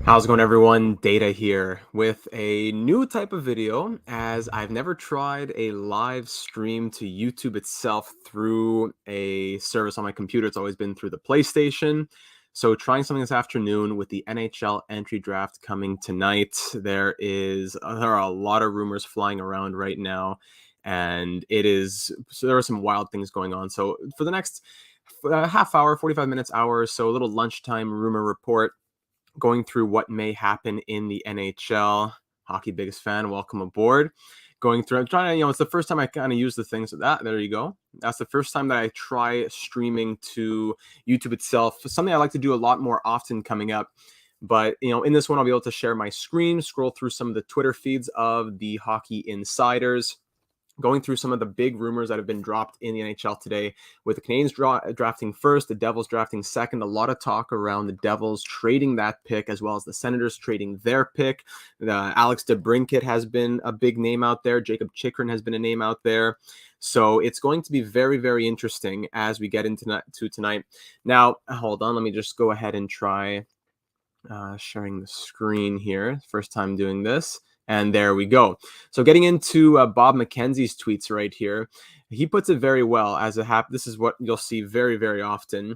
How's it going, everyone? Data here with a new type of video, as I've never tried a live stream to YouTube itself through a service on my computer. It's always been through the PlayStation. So trying something this afternoon with the NHL Entry Draft coming tonight. There are a lot of rumors flying around right now, and there are some wild things going on. So for the next half hour, 45 minutes, hour or so, a little lunchtime rumor report going through what may happen in the NHL. Hockey biggest fan, welcome aboard. Going through, I'm trying to, it's the first time I kind of use the things of that. There you go. That's the first time that I try streaming to YouTube itself. Something I like to do a lot more often coming up. But, in this one, I'll be able to share my screen, scroll through some of the Twitter feeds of the hockey insiders, going through some of the big rumors that have been dropped in the NHL today, with the Canadiens drafting first, the Devils drafting second. A lot of talk around the Devils trading that pick, as well as the Senators trading their pick. Alex DeBrincat has been a big name out there. Jacob Chikrin has been a name out there. So it's going to be very, very interesting as we get into tonight. Now, hold on. Let me just go ahead and try sharing the screen here. First time doing this. And there we go. So getting into Bob McKenzie's tweets right here, he puts it very well. This is what you'll see very, very often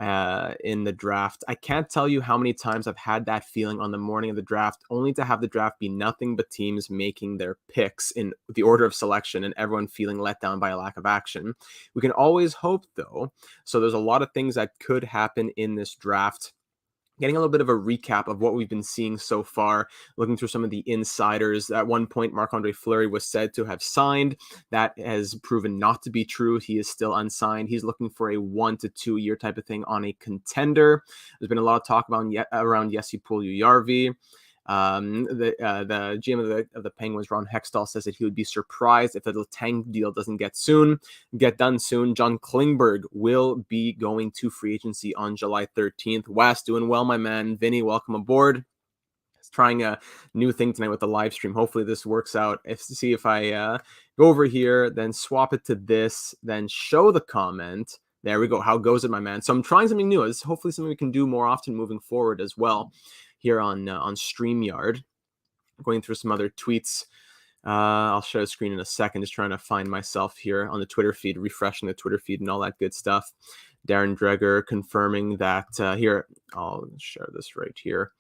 in the draft. I can't tell you how many times I've had that feeling on the morning of the draft, only to have the draft be nothing but teams making their picks in the order of selection and everyone feeling let down by a lack of action. We can always hope, though. So there's a lot of things that could happen in this draft. Getting a little bit of a recap of what we've been seeing so far, looking through some of the insiders. At one point, Marc-Andre Fleury was said to have signed. That has proven not to be true. He is still unsigned. He's looking for a 1 to 2 year type of thing on a contender. There's been a lot of talk around Jesse Puljujärvi. The GM of the Penguins, Ron Hextall, says that he would be surprised if the Letang deal doesn't get done soon. John Klingberg will be going to free agency on July 13th. Wes, doing well, my man. Vinny, welcome aboard. Trying a new thing tonight with the live stream. Hopefully this works out. See if I go over here, then swap it to this, then show the comment. There we go. How goes it, my man? So I'm trying something new. It's hopefully something we can do more often moving forward as well here on StreamYard. Going through some other tweets. I'll share the screen in a second, just trying to find myself here on the Twitter feed, refreshing the Twitter feed and all that good stuff. Darren Dreger confirming that here. I'll share this right here.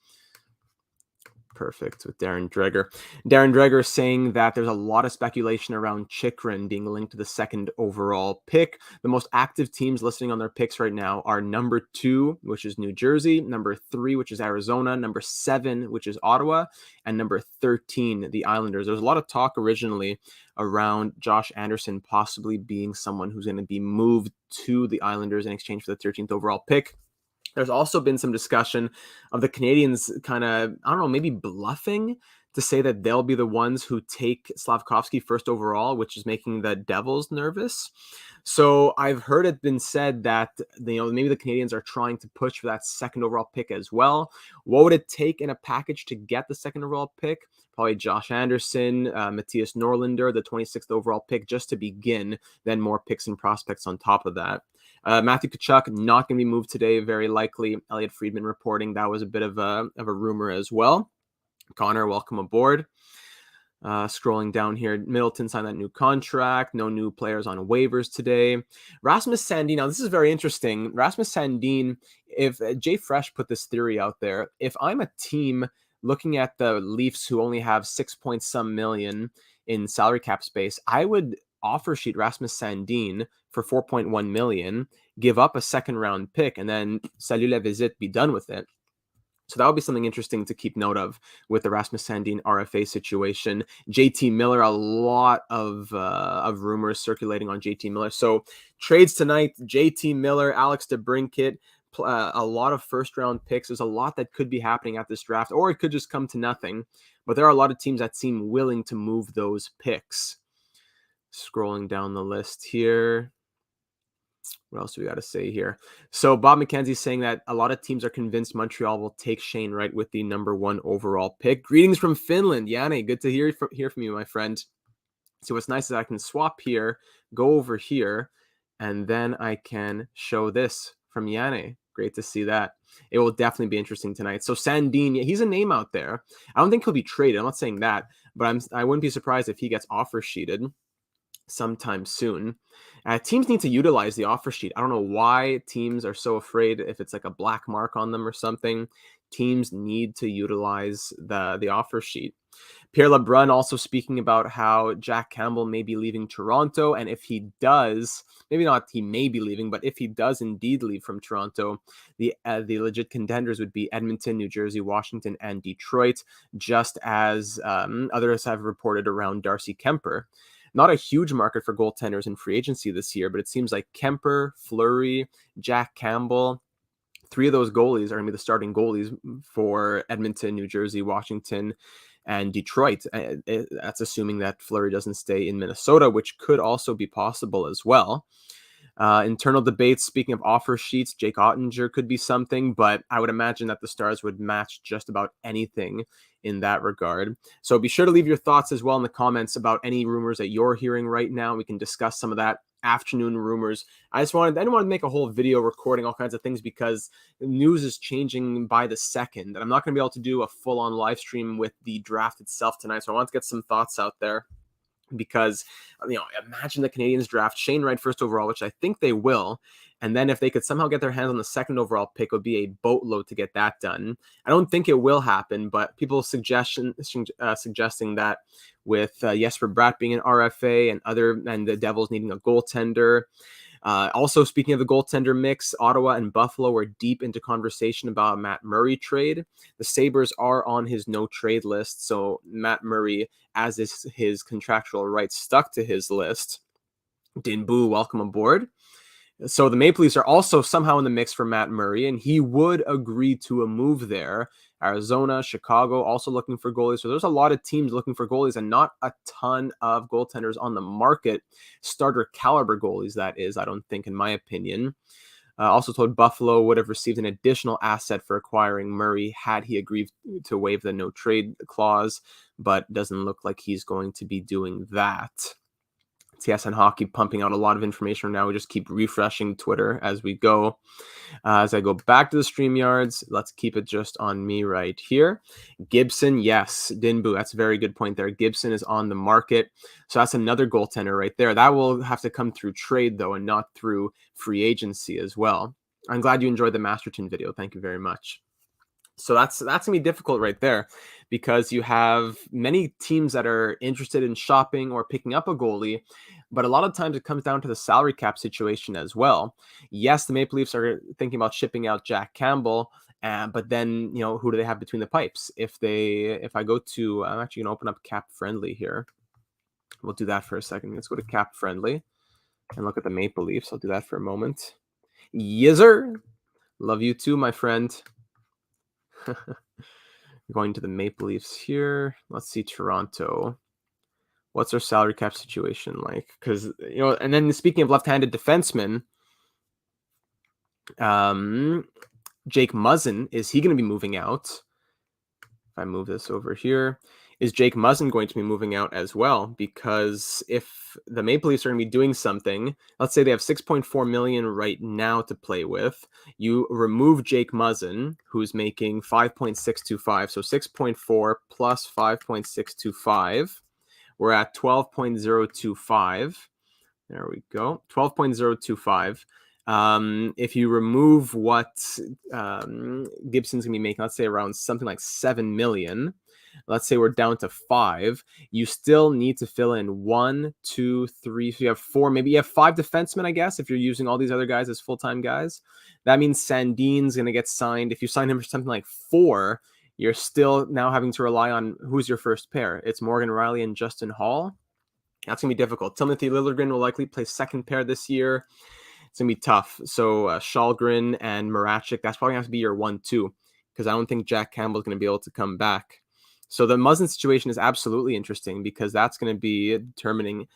Perfect, with Darren Dreger. Darren Dreger saying that there's a lot of speculation around Chikrin being linked to the second overall pick. The most active teams listing on their picks right now are number 2, which is New Jersey, number 3, which is Arizona, number 7, which is Ottawa, and number 13, the Islanders. There's a lot of talk originally around Josh Anderson possibly being someone who's going to be moved to the Islanders in exchange for the 13th overall pick. There's also been some discussion of the Canadiens kind of, I don't know, maybe bluffing to say that they'll be the ones who take Slafkovsky first overall, which is making the Devils nervous. So I've heard it been said that, maybe the Canadiens are trying to push for that second overall pick as well. What would it take in a package to get the second overall pick? Probably Josh Anderson, Matthias Norlinder, the 26th overall pick, just to begin, then more picks and prospects on top of that. Matthew Tkachuk not going to be moved today, very likely. Elliot Friedman reporting that was a bit of a rumor as well. Connor, welcome aboard. Scrolling down here, Middleton signed that new contract. No new players on waivers today. Rasmus Sandin, now this is very interesting. Rasmus Sandin, if Jay Fresh put this theory out there, if I'm a team looking at the Leafs who only have 6 point some million in salary cap space, I would offer sheet Rasmus Sandin for 4.1 million, give up a second round pick, and then salut la visite, be done with it. So that would be something interesting to keep note of with the Rasmus Sandin RFA situation. JT Miller, a lot of rumors circulating on JT Miller. So trades tonight, JT Miller, Alex DeBrincat, a lot of first round picks. There's a lot that could be happening at this draft, or it could just come to nothing. But there are a lot of teams that seem willing to move those picks. Scrolling down the list here. What else do we got to say here? So Bob McKenzie saying that a lot of teams are convinced Montreal will take Shane Wright with the number 1 overall pick. Greetings from Finland. Yanni, good to hear from you, my friend. So what's nice is I can swap here, go over here, and then I can show this from Yanni. Great to see that. It will definitely be interesting tonight. So Sandin, yeah, he's a name out there. I don't think he'll be traded. I'm not saying that, but I wouldn't be surprised if he gets offer sheeted sometime soon. Teams need to utilize the offer sheet. I don't know why teams are so afraid if it's like a black mark on them or something. Teams need to utilize the offer sheet. Pierre LeBrun also speaking about how Jack Campbell may be leaving Toronto, and if he does, maybe not he may be leaving, but if he does indeed leave from Toronto, the legit contenders would be Edmonton, New Jersey, Washington, and Detroit, just as others have reported around Darcy Kemper. Not a huge market for goaltenders in free agency this year, but it seems like Kemper, Fleury, Jack Campbell, three of those goalies are going to be the starting goalies for Edmonton, New Jersey, Washington, and Detroit. That's assuming that Fleury doesn't stay in Minnesota, which could also be possible as well. Internal debates, speaking of offer sheets, Jake Ottinger could be something, but I would imagine that the Stars would match just about anything in that regard. So be sure to leave your thoughts as well in the comments about any rumors that you're hearing right now. We can discuss some of that afternoon rumors. I didn't want to make a whole video recording all kinds of things because news is changing by the second, and I'm not going to be able to do a full-on live stream with the draft itself tonight. So I want to get some thoughts out there, because, imagine the Canadians draft Shane Wright first overall, which I think they will. And then if they could somehow get their hands on the second overall pick, it would be a boatload to get that done. I don't think it will happen, but people suggesting that with Jesper Bratt being an RFA and the Devils needing a goaltender. Also, speaking of the goaltender mix, Ottawa and Buffalo were deep into conversation about a Matt Murray trade. The Sabres are on his no-trade list, so Matt Murray, as is his contractual rights, stuck to his list. Dinboo, welcome aboard. So the Maple Leafs are also somehow in the mix for Matt Murray, and he would agree to a move there. Arizona, Chicago also looking for goalies. So there's a lot of teams looking for goalies and not a ton of goaltenders on the market. Starter caliber goalies, that is, I don't think, in my opinion. Also told Buffalo would have received an additional asset for acquiring Murray had he agreed to waive the no trade clause, but doesn't look like he's going to be doing that. TSN Hockey pumping out a lot of information now. We just keep refreshing Twitter as we go. As I go back to the StreamYards, let's keep it just on me right here. Gibson, yes. Dinboo, that's a very good point there. Gibson is on the market. So that's another goaltender right there. That will have to come through trade, though, and not through free agency as well. I'm glad you enjoyed the Masterton video. Thank you very much. So that's going to be difficult right there, because you have many teams that are interested in shopping or picking up a goalie, but a lot of times it comes down to the salary cap situation as well. Yes, the Maple Leafs are thinking about shipping out Jack Campbell, but then, who do they have between the pipes? If I go to, I'm actually going to open up Cap Friendly here. We'll do that for a second. Let's go to Cap Friendly and look at the Maple Leafs. I'll do that for a moment. Yes, sir. Love you too, my friend. Going to the Maple Leafs here. Let's see Toronto. What's their salary cap situation like? Because, and then speaking of left-handed defensemen, Jake Muzzin, is he going to be moving out? If I move this over here, is Jake Muzzin going to be moving out as well? Because if the Maple Leafs are going to be doing something, let's say they have $6.4 million right now to play with, you remove Jake Muzzin, who's making $5.625, so 6.4 plus 5.625, we're at 12.025. There we go, 12.025. If you remove what Gibson's gonna be making, let's say around something like $7 million. Let's say we're down to 5. You still need to fill in 1, 2, 3. So you have 4. Maybe you have 5 defensemen, I guess, if you're using all these other guys as full-time guys. That means Sandin's gonna get signed. If you sign him for something like 4, you're still now having to rely on who's your first pair. It's Morgan Rielly and Justin Hall. That's gonna be difficult. Timothy Liljegren will likely play second pair this year. It's going to be tough. So Shalgren and Marachik, that's probably going to have to be your 1-2, because I don't think Jack Campbell is going to be able to come back. So the Muzzin situation is absolutely interesting, because that's going to be determining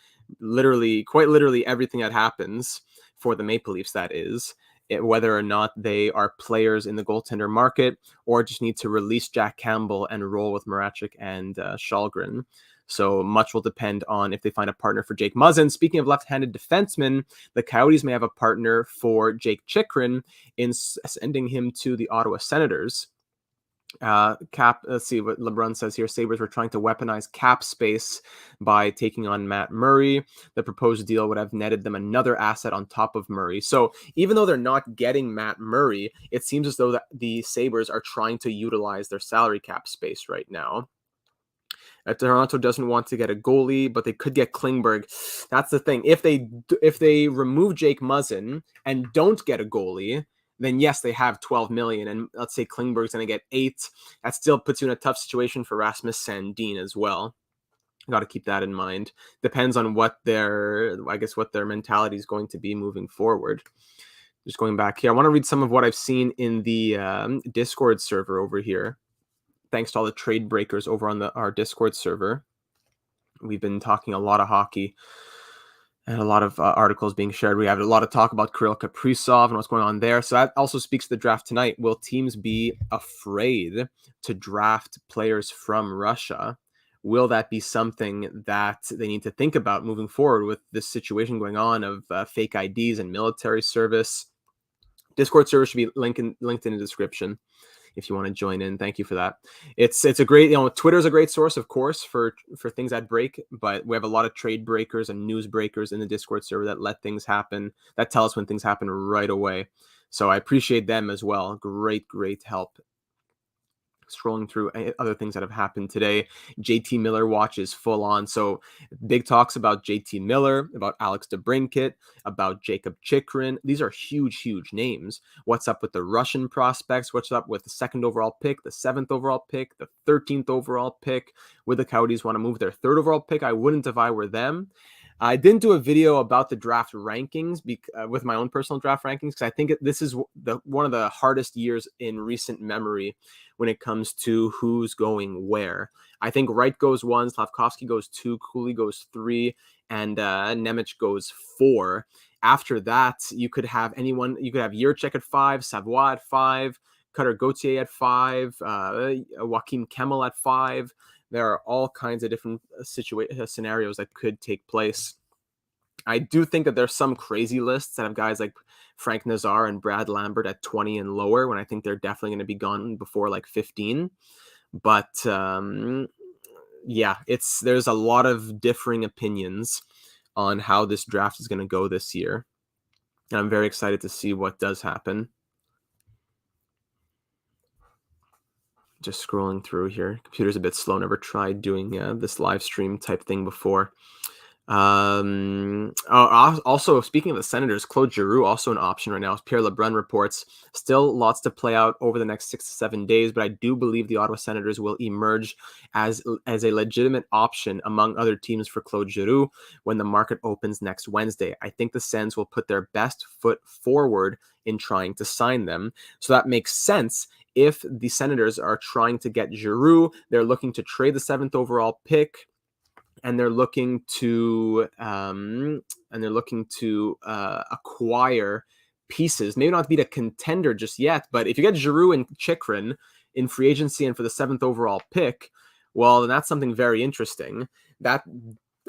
quite literally everything that happens for the Maple Leafs, that is, whether or not they are players in the goaltender market or just need to release Jack Campbell and roll with Marachik and Shalgren. So much will depend on if they find a partner for Jake Muzzin. Speaking of left-handed defensemen, the Coyotes may have a partner for Jake Chychrun in sending him to the Ottawa Senators. Let's see what LeBrun says here. Sabres were trying to weaponize cap space by taking on Matt Murray. The proposed deal would have netted them another asset on top of Murray. So even though they're not getting Matt Murray, it seems as though that the Sabres are trying to utilize their salary cap space right now. Toronto doesn't want to get a goalie, but they could get Klingberg. That's the thing. If they remove Jake Muzzin and don't get a goalie, then yes, they have 12 million. And let's say Klingberg's going to get 8. That still puts you in a tough situation for Rasmus Sandin as well. Got to keep that in mind. Depends on what their mentality is going to be moving forward. Just going back here, I want to read some of what I've seen in the Discord server over here. Thanks to all the trade breakers over on our Discord server. We've been talking a lot of hockey and a lot of articles being shared. We have a lot of talk about Kirill Kaprizov and what's going on there. So that also speaks to the draft tonight. Will teams be afraid to draft players from Russia? Will that be something that they need to think about moving forward with this situation going on of fake IDs and military service? Discord server should be linked in the description if you want to join in. Thank you for that. It's a great, Twitter is a great source, of course, for things that break, but we have a lot of trade breakers and news breakers in the Discord server that let things happen, that tell us when things happen right away. So I appreciate them as well. Great help. Scrolling through other things that have happened today. JT Miller watch is full on. So big talks about JT Miller, about Alex DeBrincat, about Jacob Chychrun. These are huge names. What's up with the Russian prospects? What's up with the 2nd overall pick, the 7th overall pick, the 13th overall pick? Would the Coyotes want to move their 3rd overall pick? I wouldn't if I were them. I didn't do a video about the draft rankings with my own personal draft rankings because I think this is one of the hardest years in recent memory when it comes to who's going where. I think Wright goes 1, Slafkovsky goes 2, Cooley goes 3, and Nemec goes 4. After that, you could have anyone. You could have Yurchek at 5, Savoie at 5, Cutter Gauthier at 5, Joakim Kemmel at 5. There are all kinds of different scenarios that could take place. I do think that there's some crazy lists that have guys like Frank Nazar and Brad Lambert at 20 and lower, when I think they're definitely going to be gone before like 15. But there's a lot of differing opinions on how this draft is going to go this year. And I'm very excited to see what does happen. Just scrolling through here. Computer's a bit slow. Never tried doing this live stream type thing before. Also, speaking of the Senators, Claude Giroux also an option right now, as Pierre LeBrun reports. Still lots to play out over the next 6 to 7 days, but I do believe the Ottawa Senators will emerge as a legitimate option among other teams for Claude Giroux when the market opens next Wednesday. I think the Sens will put their best foot forward in trying to sign them. So that makes sense. If the Senators are trying to get Giroux, they're looking to trade the 7th overall pick, and they're looking to acquire pieces. Maybe not be a contender just yet, but if you get Giroux and Chychrun in free agency and for the 7th overall pick, well, then that's something very interesting. That,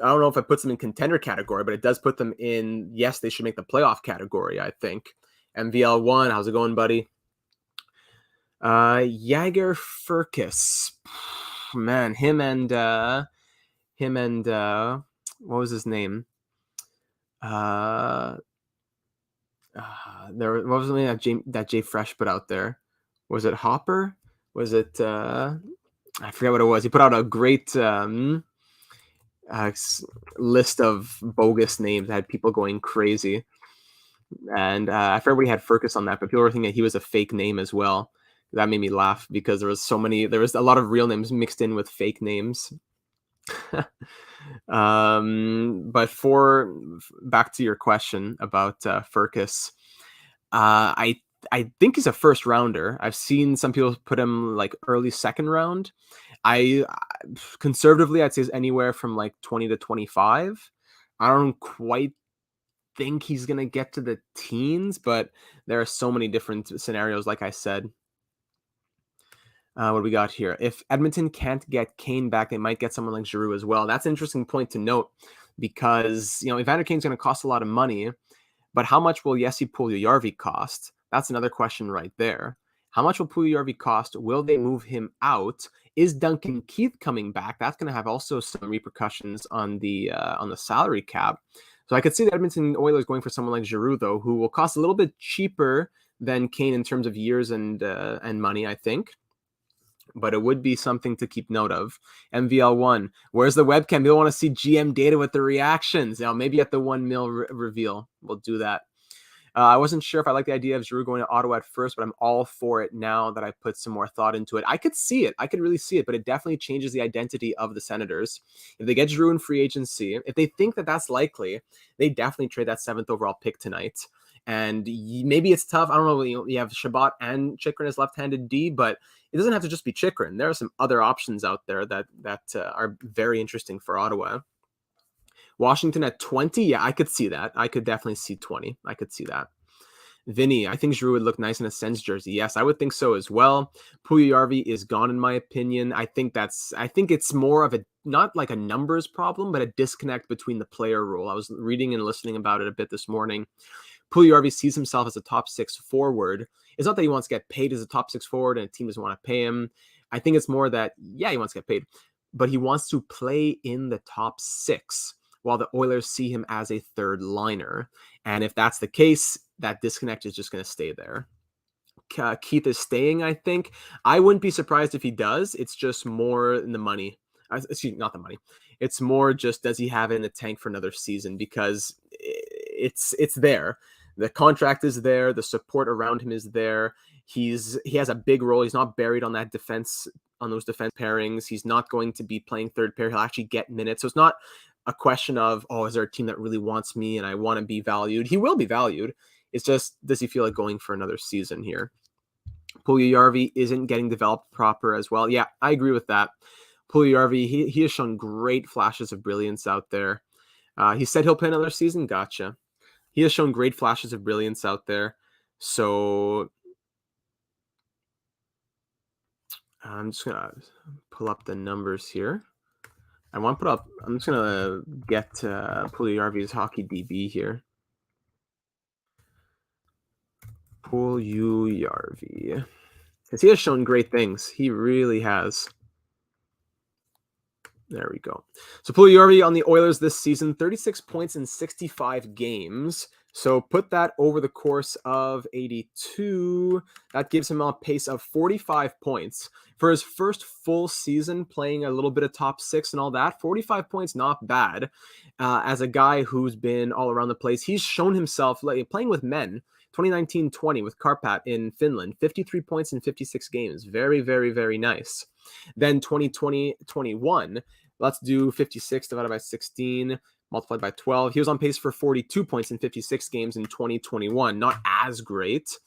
I don't know if it puts them in contender category, but it does put them in, yes, they should make the playoff category, I think. MVL1, how's it going, buddy? Jager Furkis, man, him and what was his name? What was the name that Jay Fresh put out there? Was it Hopper? Was it I forget what it was. He put out a great list of bogus names that had people going crazy, and I forget what he had Furkis on that, but people were thinking that he was a fake name as well. That made me laugh because there was a lot of real names mixed in with fake names. But back to your question about Furkis, I think he's a first rounder. I've seen some people put him like early 2nd round. I conservatively, I'd say is anywhere from like 20 to 25. I don't quite think he's gonna get to the teens, but there are so many different scenarios, like I said. What do we got here? If Edmonton can't get Kane back, they might get someone like Giroux as well. That's an interesting point to note because, Evander Kane's going to cost a lot of money, but how much will Jesse Puljujärvi cost? That's another question right there. How much will Puljujärvi cost? Will they move him out? Is Duncan Keith coming back? That's going to have also some repercussions on the salary cap. So I could see the Edmonton Oilers going for someone like Giroux, though, who will cost a little bit cheaper than Kane in terms of years and money, I think. But it would be something to keep note of. MVL1, where's the webcam? You'll want to see GM data with the reactions. Now, maybe at the 1 mil reveal, we'll do that. I wasn't sure if I like the idea of Giroux going to Ottawa at first, but I'm all for it now that I put some more thought into it. I could see it. I could really see it, but it definitely changes the identity of the Senators. If they get Giroux in free agency, if they think that that's likely, they definitely trade that 7th overall pick tonight. And maybe it's tough. I don't know. You have Shabbat and Chychrun as left-handed D, but it doesn't have to just be Chychrun. There are some other options out there that are very interesting for Ottawa. Washington at 20, yeah, I could see that. I could definitely see 20. I could see that. Vinny, I think Giroux would look nice in a Sens jersey. Yes, I would think so as well. Puljujärvi is gone in my opinion. I think it's more of a, not like a numbers problem, but a disconnect between the player role. I was reading and listening about it a bit this morning. Puljujärvi sees himself as a top 6 forward. It's not that he wants to get paid as a top 6 forward and a team doesn't want to pay him. I think it's more that, yeah, he wants to get paid, but he wants to play in the top 6 while the Oilers see him as a third liner. And if that's the case, that disconnect is just going to stay there. Keith is staying, I think. I wouldn't be surprised if he does. It's just more in the money. Excuse me, not the money. It's more just, does he have it in the tank for another season? Because it's there. The contract is there. The support around him is there. He has a big role. He's not buried on that defense, on those defense pairings. He's not going to be playing third pair. He'll actually get minutes. So it's not a question of, oh, is there a team that really wants me and I want to be valued? He will be valued. It's just, does he feel like going for another season here? Puljujärvi isn't getting developed proper as well. Yeah, I agree with that. Puljujärvi, he has shown great flashes of brilliance out there. He said he'll play another season. Gotcha. He has shown great flashes of brilliance out there. So I'm just going to pull up the numbers here. I'm just going to get Puljujärvi's hockey DB here. Puljujärvi. Because he has shown great things. He really has. There we go. So Puljujärvi on the Oilers this season, 36 points in 65 games. So put that over the course of 82. That gives him a pace of 45 points. For his first full season playing a little bit of top 6 and all that, 45 points, not bad. As a guy who's been all around the place, he's shown himself like, playing with men. 2019-20 with Karpat in Finland, 53 points in 56 games. Very, very, very nice. Then 2020-21, let's do 56 divided by 16, multiplied by 12. He was on pace for 42 points in 56 games in 2021. Not as great.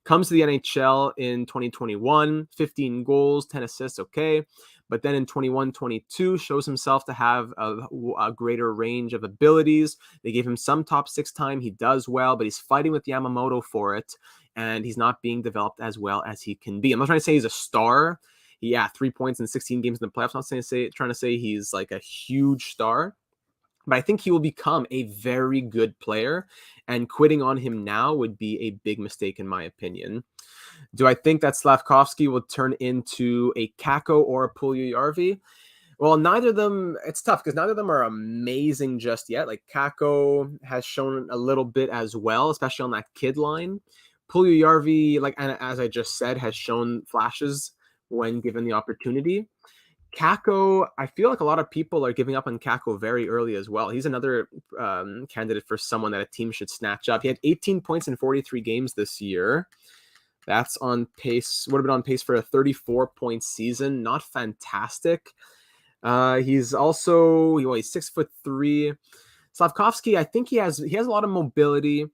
Comes to the NHL in 2021, 15 goals, 10 assists, okay. But then in 21-22, shows himself to have a greater range of abilities. They gave him some top 6 time. He does well, but he's fighting with Yamamoto for it, and he's not being developed as well as he can be. I'm not trying to say he's a star. Yeah, 3 points in 16 games in the playoffs. I'm not trying to say he's like a huge star, but I think he will become a very good player, and quitting on him now would be a big mistake in my opinion. Do I think that Slafkovsky will turn into a Kakko or a Puljujärvi? Well, neither of them, it's tough because neither of them are amazing just yet. Like Kakko has shown a little bit as well, especially on that kid line. Puljujärvi, like, and as I just said, has shown flashes when given the opportunity. Kakko, I feel like a lot of people are giving up on Kakko very early as well. He's another candidate for someone that a team should snatch up. He had 18 points in 43 games this year. That's on pace, would have been on pace for a 34-point season. Not fantastic. He's 6'3". Slafkovsky, I think he has a lot of mobility.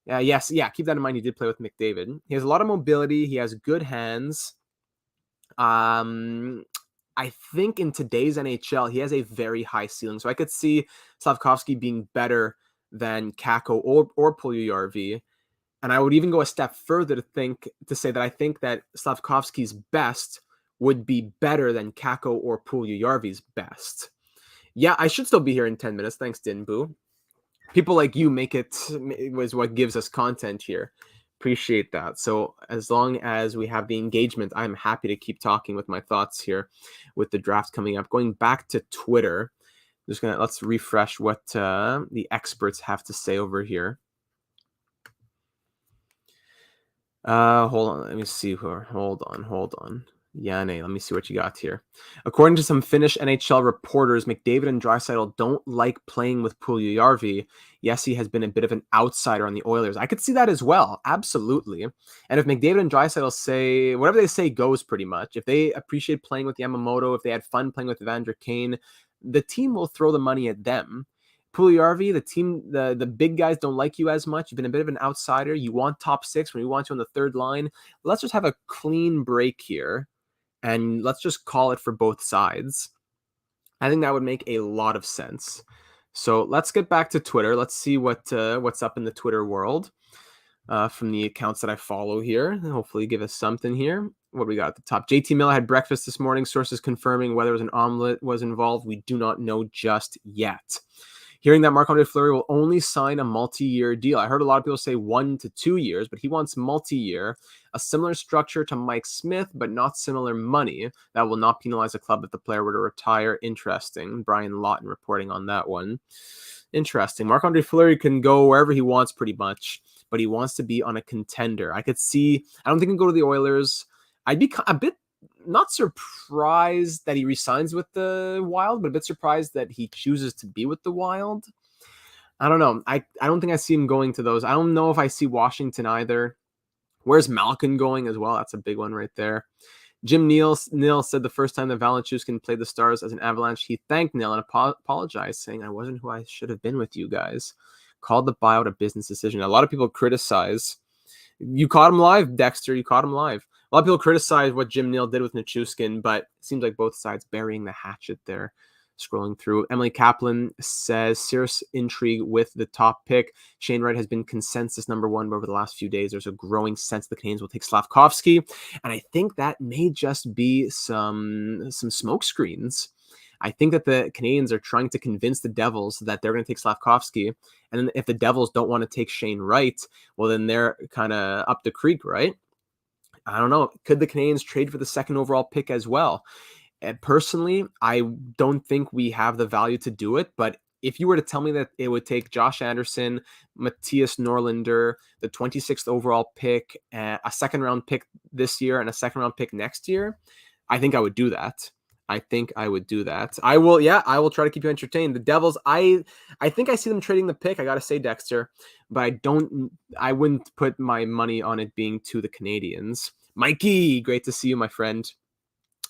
Keep that in mind. He did play with McDavid. He has a lot of mobility. He has good hands. I think in today's NHL, he has a very high ceiling. So I could see Slafkovsky being better than Kakko or Puljujärvi. And I would even go a step further to say that I think that Slafkovsky's best would be better than Kako or Puljujärvi's best. Yeah, I should still be here in 10 minutes. Thanks, Dinboo. People like you make it was what gives us content here. Appreciate that. So as long as we have the engagement, I'm happy to keep talking with my thoughts here with the draft coming up. Going back to Twitter, let's refresh what the experts have to say over here. Hold on. Let me see here. Hold on. Yanni, let me see what you got here. According to some Finnish NHL reporters, McDavid and Draisaitl don't like playing with Puljujärvi. Yes, he has been a bit of an outsider on the Oilers. I could see that as well. Absolutely. And if McDavid and Draisaitl say whatever they say goes pretty much, if they appreciate playing with Yamamoto, if they had fun playing with Evander Kane, the team will throw the money at them. Puljujärvi, the team, the big guys don't like you as much. You've been a bit of an outsider. You want top six when we want you on the third line. Let's just have a clean break here, and let's just call it for both sides. I think that would make a lot of sense. So let's get back to Twitter. Let's see what's up in the Twitter world from the accounts that I follow here. And hopefully give us something here. What we got at the top? JT Miller had breakfast this morning. Sources confirming whether it was an omelet was involved. We do not know just yet. Hearing that Marc-Andre Fleury will only sign a multi-year deal. I heard a lot of people say 1 to 2 years, but he wants multi-year, a similar structure to Mike Smith, but not similar money. That will not penalize a club if the player were to retire. Interesting. Brian Lawton reporting on that one. Interesting. Marc-Andre Fleury can go wherever he wants pretty much, but he wants to be on a contender. I don't think he'll go to the Oilers. I'd be a bit not surprised that he resigns with the Wild, but a bit surprised that he chooses to be with the Wild. I don't know. I don't think I see him going to those. I don't know if I see Washington either. Where's Malkin going as well? That's a big one right there. Jim Neal said the first time that Valenchuskin played the Stars as an Avalanche, he thanked Neal and apologized, saying, I wasn't who I should have been with you guys. Called the buyout a business decision. A lot of people criticize. You caught him live, Dexter. You caught him live. A lot of people criticize what Jim Neal did with Nichushkin, but it seems like both sides burying the hatchet there. Scrolling through, Emily Kaplan says serious intrigue with the top pick. Shane Wright has been consensus number one over the last few days. There's a growing sense the Canadiens will take Slafkovsky, and I think that may just be some smoke screens. I think that the Canadiens are trying to convince the Devils that they're going to take Slafkovsky, and then if the Devils don't want to take Shane Wright, well, then they're kind of up the creek, right? I don't know. Could the Canadiens trade for the second overall pick as well? And personally, I don't think we have the value to do it. But if you were to tell me that it would take Josh Anderson, Matthias Norlinder, the 26th overall pick, a second round pick this year, and a second round pick next year, I think I would do that. I will try to keep you entertained. The Devils, I think I see them trading the pick. I got to say, Dexter, but I wouldn't put my money on it being to the Canadiens. Mikey, great to see you, my friend.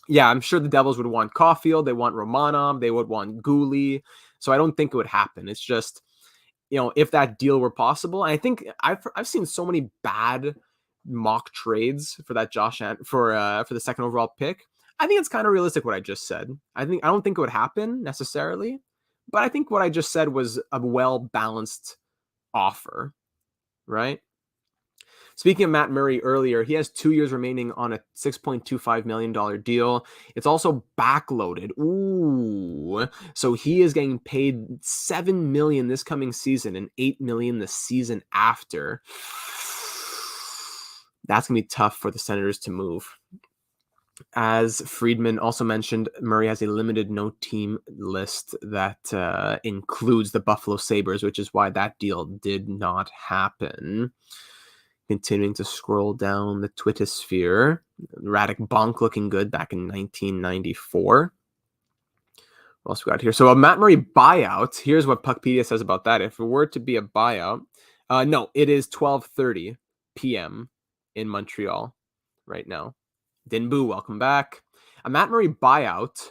Yeah, I'm sure the Devils would want Caulfield. They want Romanov. They would want Goalie. So I don't think it would happen. It's just, if that deal were possible. And I think I've seen so many bad mock trades for that for the second overall pick. I think it's kind of realistic what I just said. I don't think it would happen necessarily, but I think what I just said was a well-balanced offer, right? Speaking of Matt Murray earlier, he has 2 years remaining on a $6.25 million deal. It's also backloaded. Ooh. So he is getting paid $7 million this coming season and $8 million the season after. That's going to be tough for the Senators to move. As Friedman also mentioned, Murray has a limited no-team list that includes the Buffalo Sabres, which is why that deal did not happen. Continuing to scroll down the Twitter sphere, Radek Bonk looking good back in 1994. What else we got here? So a Matt Murray buyout. Here's what Puckpedia says about that. If it were to be a buyout, no, it is 12:30 p.m. in Montreal right now. Dinboo, welcome back. A Matt Murray buyout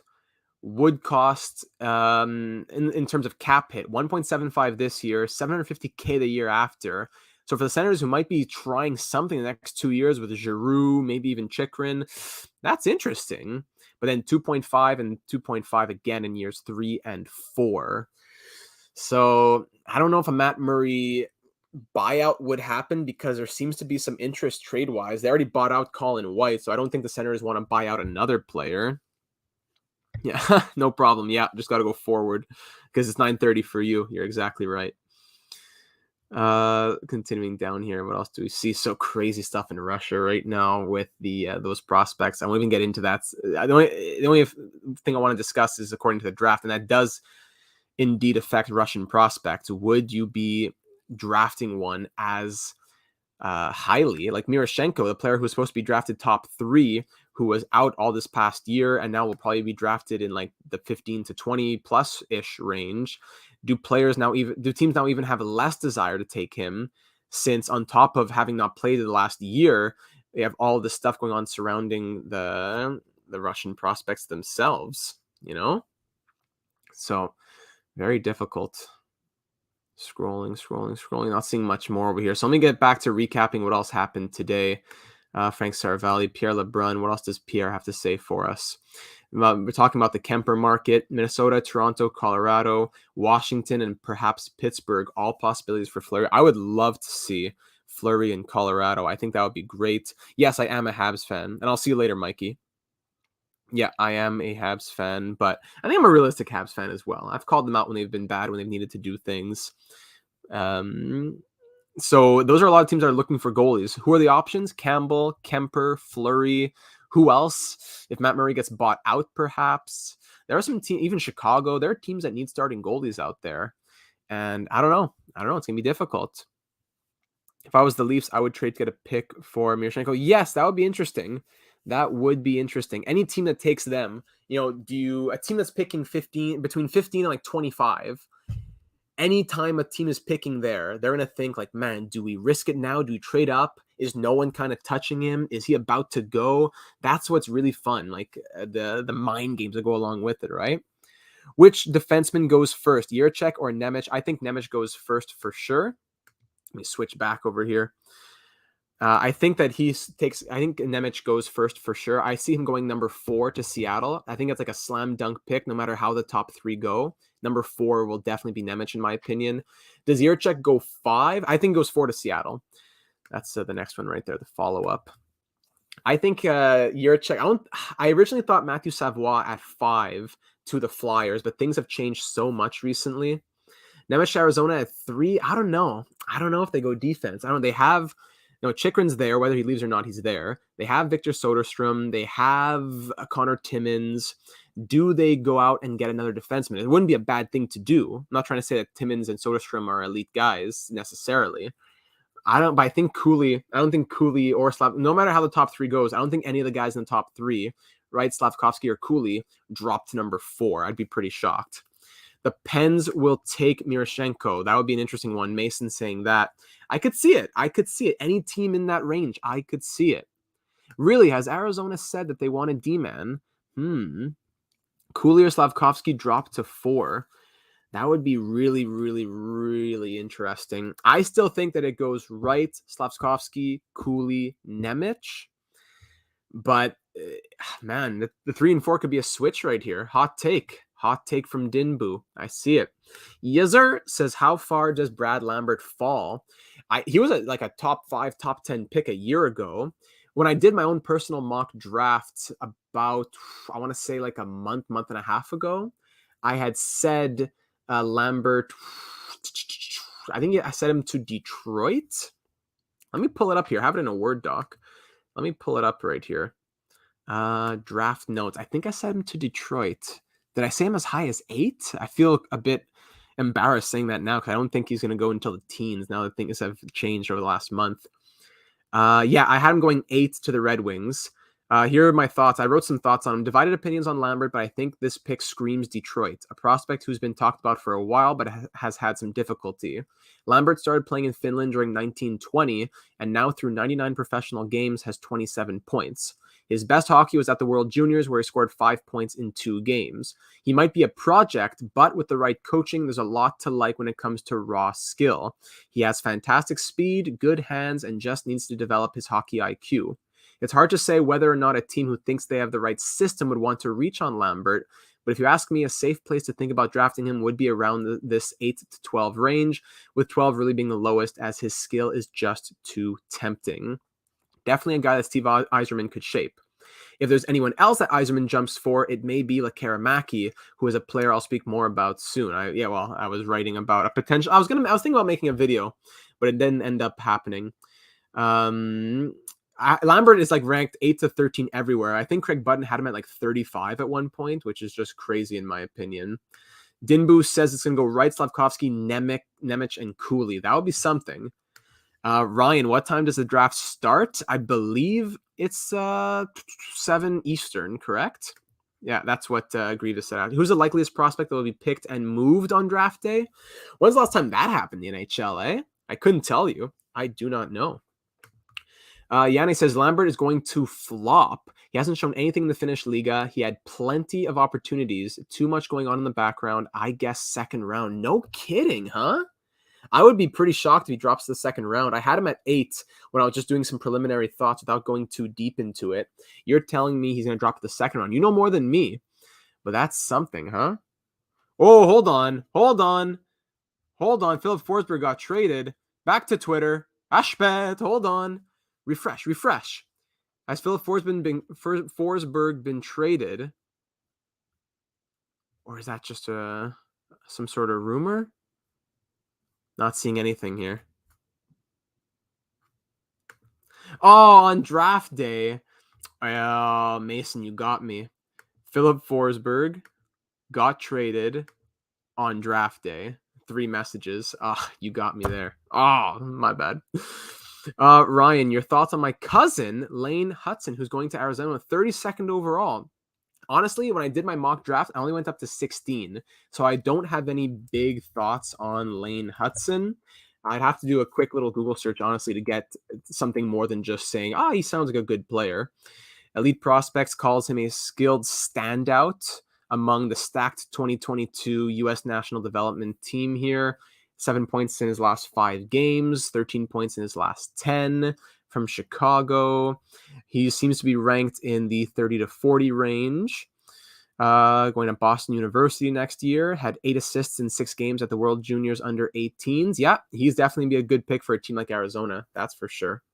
would cost, in terms of cap hit, $1.75 this year, $750K the year after. So for the Senators who might be trying something in the next 2 years with Giroux, maybe even Chychrun, that's interesting. But then 2.5 and 2.5 again in years 3 and 4. So I don't know if a Matt Murray buyout would happen because there seems to be some interest trade-wise. They already bought out Colin White, so I don't think the Senators want to buy out another player. Yeah, no problem. Yeah, just got to go forward because it's 9:30 for you. You're exactly right. Continuing down here, what else do we see? So crazy stuff in Russia right now with the those prospects. I won't even get into that. The only thing I want to discuss is according to the draft, and that does indeed affect Russian prospects. Would you be drafting one as highly, like Miroshchenko, the player who was supposed to be drafted top 3, who was out all this past year and now will probably be drafted in like the 15 to 20 plus ish range? Do teams now even have less desire to take him, since on top of having not played the last year, they have all this stuff going on surrounding the Russian prospects themselves, So very difficult. Scrolling. Not seeing much more over here. So let me get back to recapping what else happened today. Frank Saravalli, Pierre LeBrun. What else does Pierre have to say for us? We're talking about the Kemper market, Minnesota, Toronto, Colorado, Washington, and perhaps Pittsburgh. All possibilities for Fleury. I would love to see Fleury in Colorado. I think that would be great. Yes, I am a Habs fan. And I'll see you later, Mikey. Yeah, I am a Habs fan, but I think I'm a realistic Habs fan as well. I've called them out when they've been bad, when they've needed to do things. So those are a lot of teams that are looking for goalies. Who are the options? Campbell, Kemper, Fleury. Who else? If Matt Murray gets bought out, perhaps. There are some teams, even Chicago. There are teams that need starting goalies out there. And I don't know. It's going to be difficult. If I was the Leafs, I would trade to get a pick for Miroshchenko. Yes, that would be interesting. That would be interesting. Any team that takes them, a team that's picking between 15 and like 25, anytime a team is picking there, they're going to think like, man, do we risk it now? Do we trade up? Is no one kind of touching him? Is he about to go? That's what's really fun. Like the mind games that go along with it, right? Which defenseman goes first, Jiricek or Nemec? I think Nemec goes first for sure. Let me switch back over here. I think that I think Nemec goes first for sure. I see him going number 4 to Seattle. I think it's like a slam dunk pick, no matter how the top 3 go. Number 4 will definitely be Nemec, in my opinion. Does Jiricek go 5? I think goes 4 to Seattle. That's the next one right there, the follow-up. I think Jiricek, I originally thought Matthew Savoie at 5 to the Flyers, but things have changed so much recently. Nemec, Arizona at 3. I don't know. I don't know if they go defense. They have... Chychrun's there. Whether he leaves or not, he's there. They have Victor Soderstrom. They have Connor Timmins. Do they go out and get another defenseman? It wouldn't be a bad thing to do. I'm not trying to say that Timmins and Soderstrom are elite guys necessarily. But I think Cooley or Slav, no matter how the top 3 goes, I don't think any of the guys in the top 3, right, Slafkovsky or Cooley, drop to number 4. I'd be pretty shocked. The Pens will take Miroshchenko. That would be an interesting one. Mason saying that. I could see it. Any team in that range, I could see it. Really, has Arizona said that they want a D-man? Cooley or Slafkovsky drop to 4. That would be really, really, really interesting. I still think that it goes Wright, Slafkovsky, Cooley, Nemec. But, man, the 3 and 4 could be a switch right here. Hot take from Dinboo. I see it. Yezer says, how far does Brad Lambert fall? He was a top 5, top 10 pick a year ago. When I did my own personal mock draft about, I want to say like a month and a half ago, I had said Lambert, I think I set him to Detroit. Let me pull it up here. I have it in a Word doc. Let me pull it up right here. Draft notes. I think I set him to Detroit. Did I say him as high as 8? I feel a bit embarrassed saying that now because I don't think he's going to go until the teens now that things have changed over the last month. Yeah, I had him going 8 to the Red Wings. Here are my thoughts. I wrote some thoughts on him. Divided opinions on Lambert, but I think this pick screams Detroit, a prospect who's been talked about for a while but has had some difficulty. Lambert started playing in Finland during 1920 and now through 99 professional games has 27 points. His best hockey was at the World Juniors, where he scored 5 points in 2 games. He might be a project, but with the right coaching, there's a lot to like when it comes to raw skill. He has fantastic speed, good hands, and just needs to develop his hockey IQ. It's hard to say whether or not a team who thinks they have the right system would want to reach on Lambert, But if you ask me, a safe place to think about drafting him would be around this 8 to 12 range, with 12 really being the lowest, as his skill is just too tempting. Definitely a guy that Steve Yzerman could shape. If there's anyone else that Yzerman jumps for, it may be Lekkerimaki, who is a player I'll speak more about soon. I was writing about a potential. I was thinking about making a video, but it didn't end up happening. Lambert is like ranked 8 to 13 everywhere. I think Craig Button had him at like 35 at one point, which is just crazy in my opinion. Dinbu says it's going to go Wright, Slafkovsky, Nemec, and Cooley. That would be something. Ryan, what time does the draft start? I believe it's 7 Eastern, correct? Yeah, that's what Grievous said out. Who's the likeliest prospect that will be picked and moved on draft day? When's the last time that happened in the NHL, eh? I couldn't tell you. I do not know. Yanni says Lambert is going to flop. He hasn't shown anything in the Finnish Liga. He had plenty of opportunities. Too much going on in the background. I guess second round. No kidding, huh? I would be pretty shocked if he drops to the second round. I had him at 8 when I was just doing some preliminary thoughts without going too deep into it. You're telling me he's going to drop to the second round. You know more than me, but that's something, huh? Oh, hold on. Philip Forsberg got traded. Back to Twitter. Ashpet, hold on. Refresh. Has Philip Forsberg been traded? Or is that just some sort of rumor? Not seeing anything here. Oh, on draft day. Mason, you got me. Philip Forsberg got traded on draft day. 3 messages. You got me there. Oh, my bad. Ryan, your thoughts on my cousin, Lane Hutson, who's going to Arizona with 32nd overall. Honestly, when I did my mock draft, I only went up to 16. So I don't have any big thoughts on Lane Hutson. I'd have to do a quick little Google search, honestly, to get something more than just saying, he sounds like a good player. Elite Prospects calls him a skilled standout among the stacked 2022 U.S. National Development Team here. 7 points in his last 5 games, 13 points in his last 10 from Chicago. He seems to be ranked in the 30 to 40 range. Going to Boston University next year. Had 8 assists in 6 games at the World Juniors under 18s. Yeah, he's definitely be a good pick for a team like Arizona. That's for sure.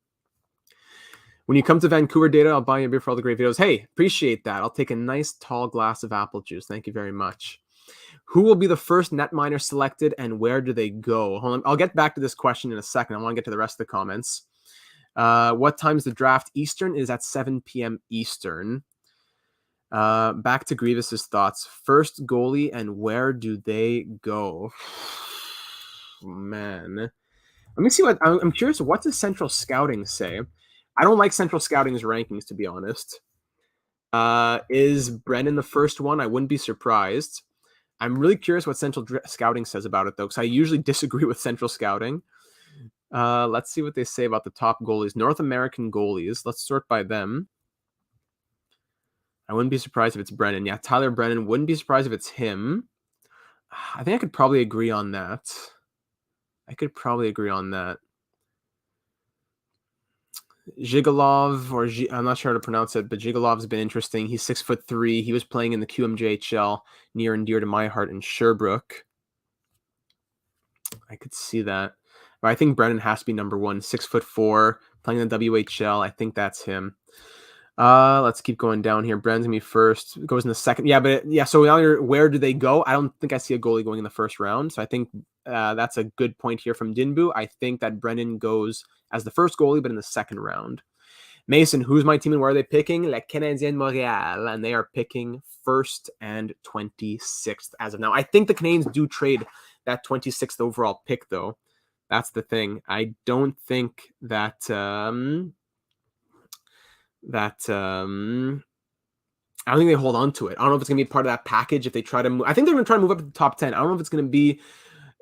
When you come to Vancouver Data, I'll buy you a beer for all the great videos. Hey, appreciate that. I'll take a nice tall glass of apple juice. Thank you very much. Who will be the first netminer selected and where do they go? Hold on. I'll get back to this question in a second. I want to get to the rest of the comments. What time's the draft? Eastern is at 7 p.m. Eastern. Back to Grievous's thoughts. First goalie and where do they go? Man. Let me see what I'm curious. What does Central Scouting say? I don't like Central Scouting's rankings, to be honest. Is Brennan the first one? I wouldn't be surprised. I'm really curious what Central Scouting says about it, though, because I usually disagree with Central Scouting. Let's see what they say about the top goalies. North American goalies. Let's sort by them. I wouldn't be surprised if it's Brennan. Yeah, Tyler Brennan. Wouldn't be surprised if it's him. I think I could probably agree on that. Zhigalov, I'm not sure how to pronounce it, but Zhigalov's been interesting. He's 6'3". He was playing in the QMJHL, near and dear to my heart in Sherbrooke. I could see that. But I think Brennan has to be number 1. 6'4", playing in the WHL. I think that's him. Let's keep going down here. Brennan's gonna be first. Goes in the second. So now where do they go? I don't think I see a goalie going in the first round. So I think that's a good point here from Dinbu. I think that Brennan goes as the first goalie, but in the second round. Mason, who's my team and where are they picking? Le Canadien Montréal, and they are picking 1st and 26th as of now. I think the Canadiens do trade that 26th overall pick, though. That's the thing. I don't think that I don't think they hold on to it. I don't know if it's going to be part of that package if they try to move. I think they're going to try to move up to the top 10. I don't know if it's going to be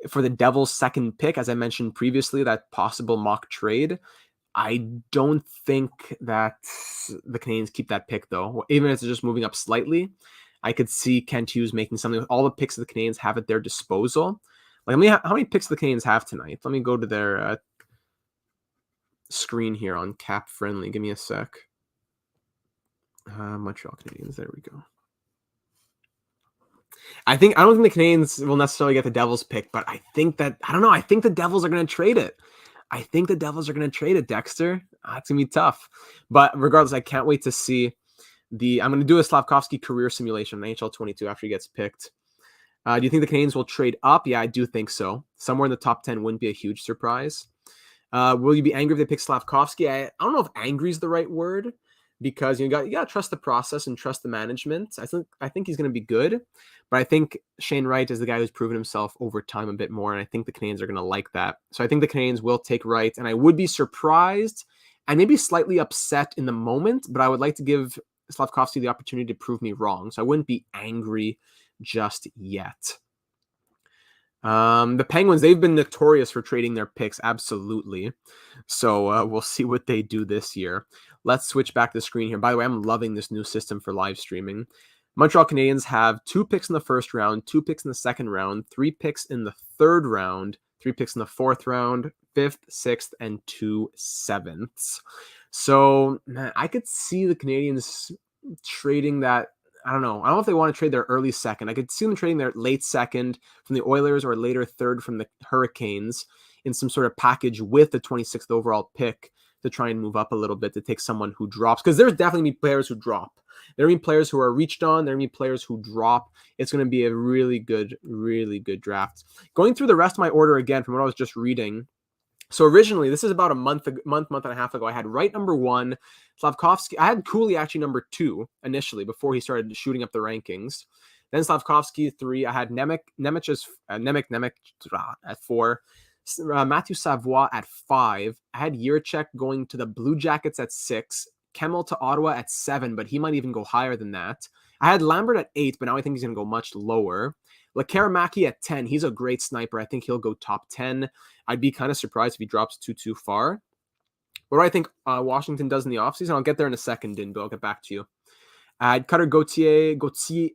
for the Devils' second pick, as I mentioned previously, that possible mock trade. I don't think that the Canadiens keep that pick, though. Even if it's just moving up slightly, I could see Kent Hughes making something with all the picks the Canadiens have at their disposal. Like, how many picks the Canadiens have tonight? Let me go to their screen here on Cap Friendly. Give me a sec. Montreal Canadiens. There we go. I don't think the Canadiens will necessarily get the Devils pick, but I think that I don't know. I think the Devils are going to trade it. I think the Devils are going to trade it, Dexter. It's going to be tough. But regardless, I can't wait to see I'm going to do a Slafkovsky career simulation on NHL 22 after he gets picked. Do you think the Canadiens will trade up? Yeah, I do think so. Somewhere in the top 10 wouldn't be a huge surprise. Will you be angry if they pick Slafkovsky? I don't know if angry is the right word, because you got to trust the process and trust the management. I think he's going to be good, but I think Shane Wright is the guy who's proven himself over time a bit more, and I think the Canadiens are going to like that. So I think the Canadiens will take Wright, and I would be surprised and maybe slightly upset in the moment, but I would like to give Slafkovsky the opportunity to prove me wrong. So I wouldn't be angry just yet. The Penguins, they've been notorious for trading their picks, absolutely. So we'll see what they do this year. Let's switch back to the screen here. By the way, I'm loving this new system for live streaming. Montreal Canadiens have 2 picks in the first round, 2 picks in the second round, 3 picks in the third round, 3 picks in the fourth round, 5th, 6th, and 2 7ths. So, man, I could see the Canadiens trading that. I don't know if they want to trade their early second. I could see them trading their late second from the Oilers or later third from the Hurricanes in some sort of package with the 26th overall pick to try and move up a little bit to take someone who drops. Because there's definitely players who drop. There are going to be players who are reached on. There are going to be players who drop. It's going to be a really good draft. Going through the rest of my order again from what I was just reading. So originally, this is about a month and a half ago, I had Wright number 1, Slafkovsky. I had Cooley actually number 2 initially before he started shooting up the rankings. Then Slafkovsky 3. I had Nemec at 4. Matthew Savoie at 5. I had Jiricek going to the Blue Jackets at 6. Kemmel to Ottawa at 7, but he might even go higher than that. I had Lambert at 8, but now I think he's going to go much lower. Lekaramaki at 10. He's a great sniper. I think he'll go top 10. I'd be kind of surprised if he drops too far. What do I think Washington does in the offseason? I'll get there in a second, Din, but I'll get back to you. I'd Cutter Gauthier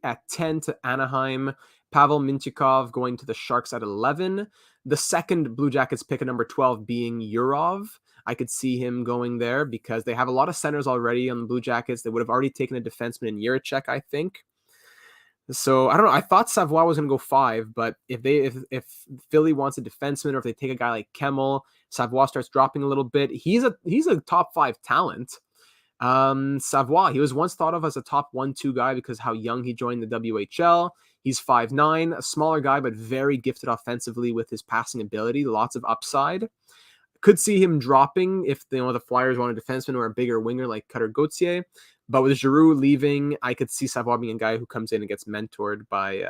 at 10 to Anaheim. Pavel Mintyukov going to the Sharks at 11. The second Blue Jackets pick at number 12 being Yurov. I could see him going there because they have a lot of centers already on the Blue Jackets. They would have already taken a defenseman in Jiricek, I think. So I don't know. I thought Savoie was going to go 5, but if Philly wants a defenseman, or if they take a guy like Kemmel, Savoie starts dropping a little bit. He's a top 5 talent. Savoie, he was once thought of as a top 1-2 guy because how young he joined the WHL. He's 5'9", a smaller guy, but very gifted offensively with his passing ability. Lots of upside. Could see him dropping if the Flyers want a defenseman or a bigger winger like Cutter Gauthier. But with Giroux leaving, I could see Savoie being a guy who comes in and gets mentored by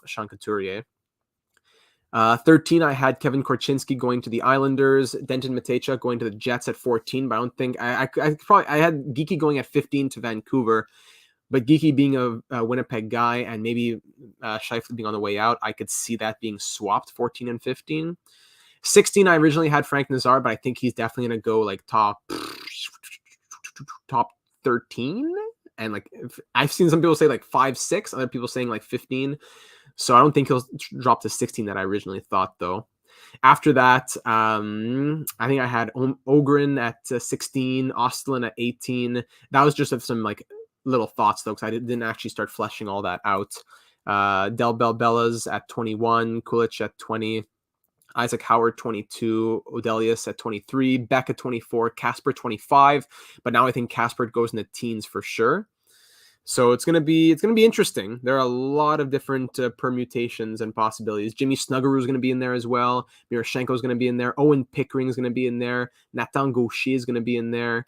Sean Couturier. 13, I had Kevin Korchinski going to the Islanders, Denton Matejchuk going to the Jets at 14, but I don't think I had Geekie going at 15 to Vancouver, but Geekie being a Winnipeg guy and maybe Scheifele being on the way out, I could see that being swapped 14 and 15. 16, I originally had Frank Nazar, but I think he's definitely going to go like top 13. And like I've seen some people say like 5, 6, other people saying like 15. So I don't think he'll drop to 16 that I originally thought, though. After that, I think I had Ogren at 16, Ostlin at 18. That was just some like little thoughts, though, because I didn't actually start fleshing all that out. Del Bellas at 21, Kulich at 20, Isaac Howard 22, Odelius at 23, Beck at 24, Casper 25. But now I think Casper goes in the teens for sure. So it's gonna be interesting. There are a lot of different permutations and possibilities. Jimmy Snuggerud is gonna be in there as well. Miroshchenko is gonna be in there. Owen Pickering is gonna be in there. Nathan Gaucher is gonna be in there.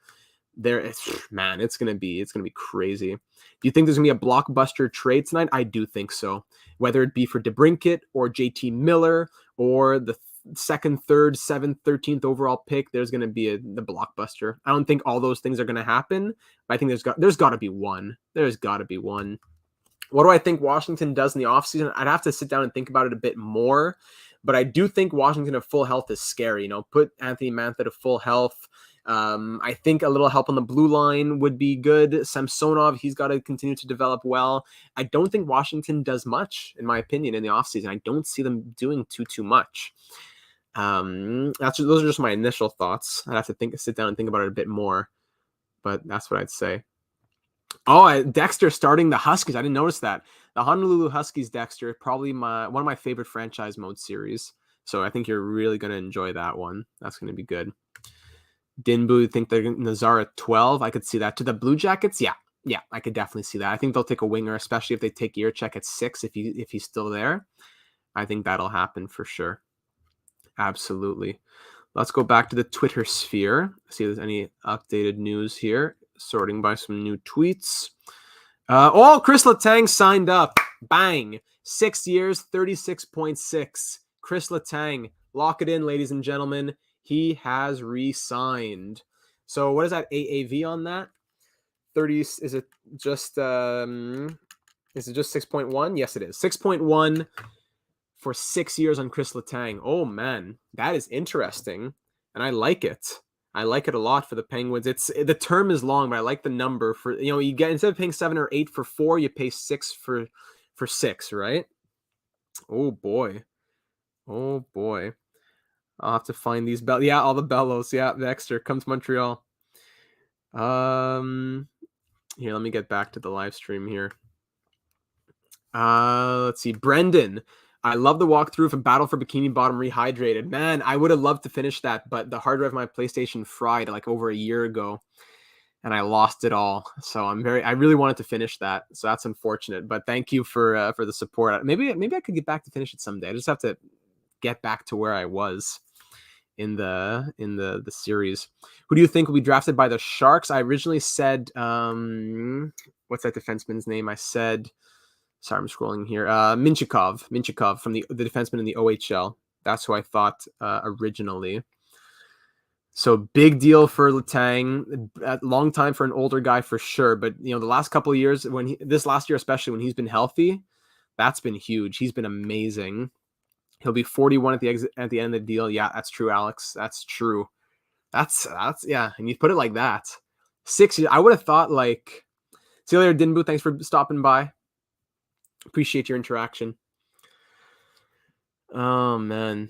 It's gonna be crazy. Do you think there's gonna be a blockbuster trade tonight? I do think so. Whether it be for DeBrincat or JT Miller or the 2nd, 3rd, 7th, 13th overall pick, there's going to be the blockbuster. I don't think all those things are going to happen, but I think there's got to be one. There's got to be one. What do I think Washington does in the offseason? I'd have to sit down and think about it a bit more, but I do think Washington at full health is scary. Put Anthony Mantha to full health. I think a little help on the blue line would be good. Samsonov, he's got to continue to develop well. I don't think Washington does much, in my opinion, in the offseason. I don't see them doing too much. Those are just my initial thoughts. I'd have to sit down and think about it a bit more, but that's what I'd say. Oh, Dexter starting the Huskies. I didn't notice that. The Honolulu Huskies, Dexter, probably one of my favorite franchise mode series. So I think you're really going to enjoy that one. That's going to be good. Dinbu, think they're Nazar at 12. I could see that. To the Blue Jackets, yeah, I could definitely see that. I think they'll take a winger, especially if they take Yurchek at 6. If he's still there, I think that'll happen for sure. Absolutely. Let's go back to the Twitter sphere. See if there's any updated news here. Sorting by some new tweets. Chris Letang signed up. Bang. 6 years, 36.6. Chris Letang. Lock it in, ladies and gentlemen. He has re-signed. So what is that AAV on that? 30, is it just 6.1? Yes, it is. 6.1 for 6 years on Chris Letang. Oh man, that is interesting. And I like it. I like it a lot for the Penguins. The term is long, but I like the number for, you get, instead of paying 7 or 8 for 4, you pay 6 for 6, right? Oh boy. I'll have to find these bells. Yeah, all the bellows. Yeah, Dexter, come to Montreal. Here, let me get back to the live stream here. Let's see. Brendan, I love the walkthrough of a Battle for Bikini Bottom Rehydrated. Man, I would have loved to finish that, but the hard drive of my PlayStation fried like over a year ago, and I lost it all. So I really wanted to finish that. So that's unfortunate. But thank you for the support. Maybe I could get back to finish it someday. I just have to get back to where I was in the series. Who do you think will be drafted by the Sharks? I originally said what's that defenseman's name? I said, sorry, I'm scrolling here. Minchikov from the defenseman in the OHL. That's who I thought originally. So big deal for Letang. Long time for an older guy for sure. But the last couple of years, this last year especially, when he's been healthy, that's been huge. He's been amazing. He'll be 41 at the end of the deal. Yeah, that's true, Alex. That's true. That's yeah. And you put it like that. 6 years. I would have thought like. See you later, Dinbu. Thanks for stopping by. Appreciate your interaction. Oh man.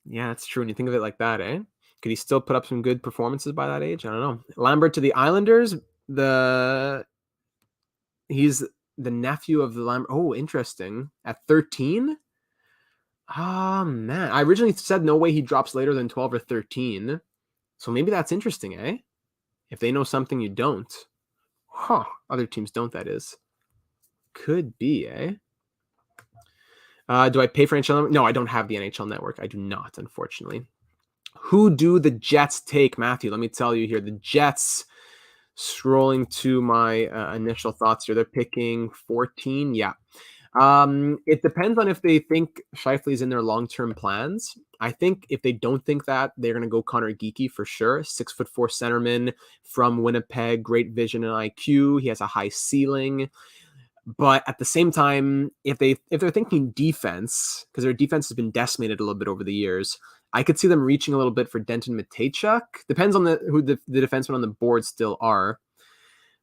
Yeah, that's true. When you think of it like that, eh? Could he still put up some good performances by that age? I don't know. Lambert to the Islanders. He's the nephew of the Lambert. Oh, interesting. At 13. Oh, man. I originally said no way he drops later than 12 or 13. So maybe that's interesting, eh? If they know something you don't. Huh. Other teams don't, that is. Could be, eh? Do I pay for NHL Network? No, I don't have the NHL Network. I do not, unfortunately. Who do the Jets take, Matthew? Let me tell you here. The Jets, scrolling to my initial thoughts here, they're picking 14. Yeah. It depends on if they think Scheifele's in their long-term plans. I think if they don't think that, they're going to go Connor Geekie for sure. 6'4" centerman from Winnipeg, great vision and IQ. He has a high ceiling. But at the same time, if they're thinking defense, because their defense has been decimated a little bit over the years, I could see them reaching a little bit for Denton Matejchuk. Depends on who the defensemen on the board still are.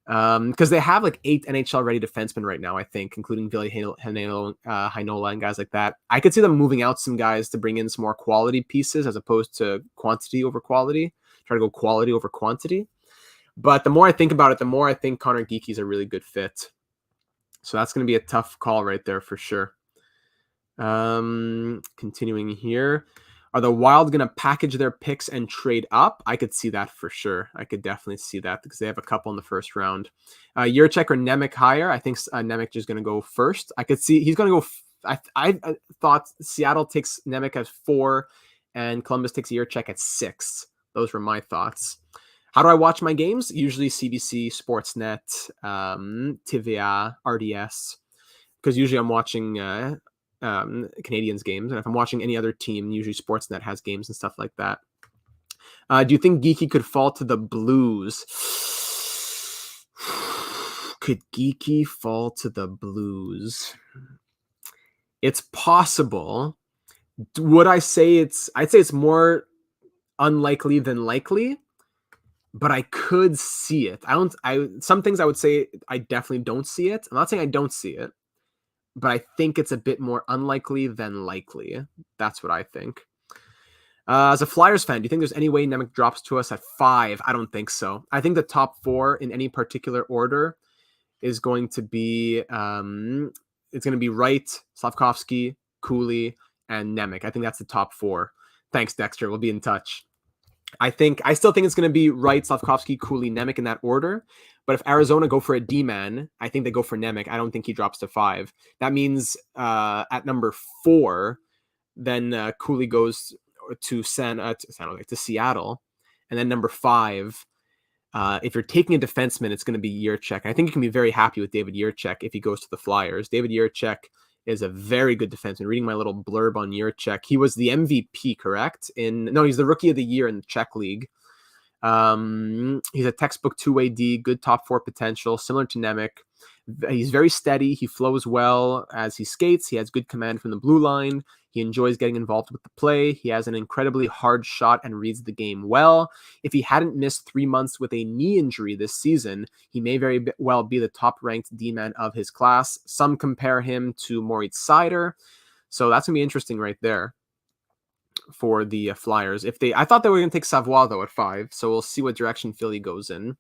Because they have like 8 NHL ready defensemen right now, I think, including Ville Heinola and guys like that. I could see them moving out some guys to bring in some more quality pieces as opposed to quantity over quality. Try to go quality over quantity. But the more I think about it, the more I think Connor Geekie's a really good fit. So that's going to be a tough call right there for sure. Continuing here. Are the Wild going to package their picks and trade up? I could see that for sure. I could definitely see that because they have a couple in the first round. Yurchek or Nemec higher? I think Nemec is going to go first. I could see he's going to go. I thought Seattle takes Nemec at 4 and Columbus takes Yurchek at 6. Those were my thoughts. How do I watch my games? Usually CBC, Sportsnet, TVA, RDS. Because usually I'm watching Canadians games, and if I'm watching any other team, usually Sportsnet has games and stuff like that. Do you think Geekie could fall to the Blues? Could Geekie fall to the Blues? It's possible. Would I say I'd say it's more unlikely than likely, but I could see it. Some things I would say I definitely don't see it. I'm not saying I don't see it, but I think it's a bit more unlikely than likely. That's what I think. As a Flyers fan, do you think there's any way Nemec drops to us at 5? I don't think so. I think the top 4 in any particular order is going to be it's going to be Wright, Slafkovsky, Cooley, and Nemec. I think that's the top 4. Thanks, Dexter. We'll be in touch. I still think it's going to be Wright, Slafkovsky, Cooley, Nemec in that order. But if Arizona go for a D-man, I think they go for Nemec. I don't think he drops to 5. That means at number 4, then Cooley goes to Seattle, and then number 5. If you're taking a defenseman, it's going to be Jiricek. I think you can be very happy with David Jiricek if he goes to the Flyers. David Jiricek is a very good defenseman. Reading my little blurb on Jiricek, he was the MVP, correct? He's the Rookie of the Year in the Czech League. He's a textbook 2-way D, good top 4 potential, similar to Nemec. He's very steady. He flows well as he skates. He has good command from the blue line. He enjoys getting involved with the play. He has an incredibly hard shot and reads the game well. If he hadn't missed 3 months with a knee injury this season, he may very well be the top-ranked D-man of his class. Some compare him to Moritz Seider. So that's going to be interesting right there for the Flyers. I thought they were going to take Savoie, though, at 5. So we'll see what direction Philly goes in.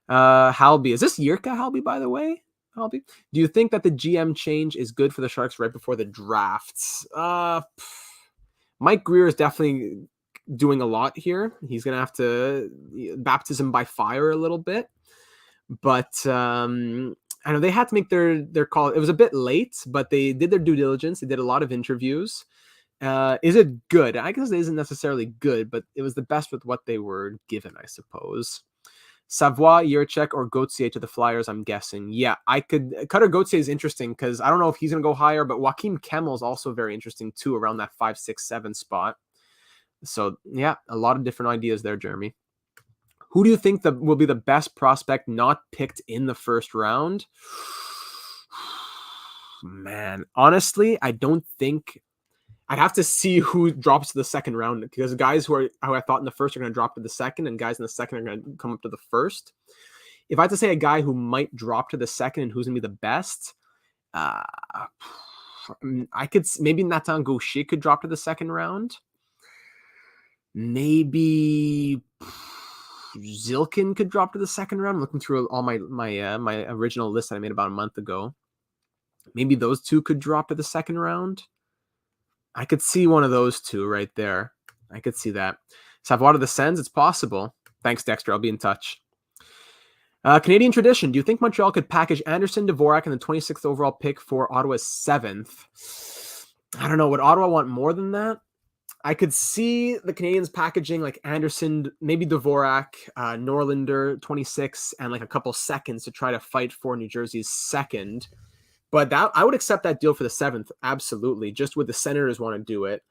Halby. Is this Jirka Halby, by the way? Halby? Do you think that the GM change is good for the Sharks right before the drafts? Mike Greer is definitely doing a lot here. He's going to have to baptism by fire a little bit. But I know they had to make their call. It was a bit late, but they did their due diligence. They did a lot of interviews. Is it good? I guess it isn't necessarily good, but it was the best with what they were given, I suppose. Savoie, Jiricek, or Gauthier to the Flyers, I'm guessing. Yeah, Cutter Gauthier is interesting because I don't know if he's going to go higher, but Joakim Kemmel is also very interesting too, around that 5, 6, 7 spot. So, yeah, a lot of different ideas there, Jeremy. Who do you think will be the best prospect not picked in the first round? Man, honestly, I don't think... I'd have to see who drops to the second round, because guys who I thought in the first are going to drop to the second, and guys in the second are going to come up to the first. If I had to say a guy who might drop to the second and who's going to be the best, I could maybe Nathan Gaucher could drop to the second round. Maybe Zilkin could drop to the second round. I'm looking through all my original list that I made about a month ago. Maybe those two could drop to the second round. I could see one of those two right there. I could see that. Savoie to the Sens, it's possible. Thanks, Dexter. I'll be in touch. Canadian tradition. Do you think Montreal could package Anderson, Dvorak, and the 26th overall pick for Ottawa's 7th? I don't know. Would Ottawa want more than that? I could see the Canadians packaging like Anderson, maybe Dvorak, Norlinder, 26, and like a couple seconds to try to fight for New Jersey's 2nd. But I would accept that deal for the 7th, absolutely. Just would the Senators want to do it?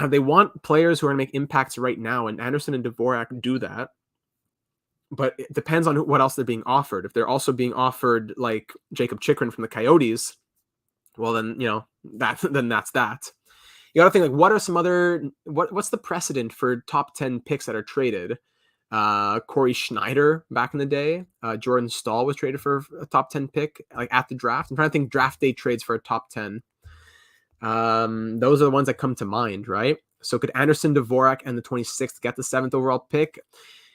They want players who are going to make impacts right now, and Anderson and Dvorak do that. But it depends on what else they're being offered. If they're also being offered like Jacob Chikrin from the Coyotes, well then that's that. You got to think like what are some other what's the precedent for top 10 picks that are traded? Corey Schneider back in the day. Jordan Stahl was traded for a top 10 pick like at the draft. I'm trying to think draft day trades for a top 10. Those are the ones that come to mind, right? So could Anderson, Dvorak, and the 26th get the 7th overall pick?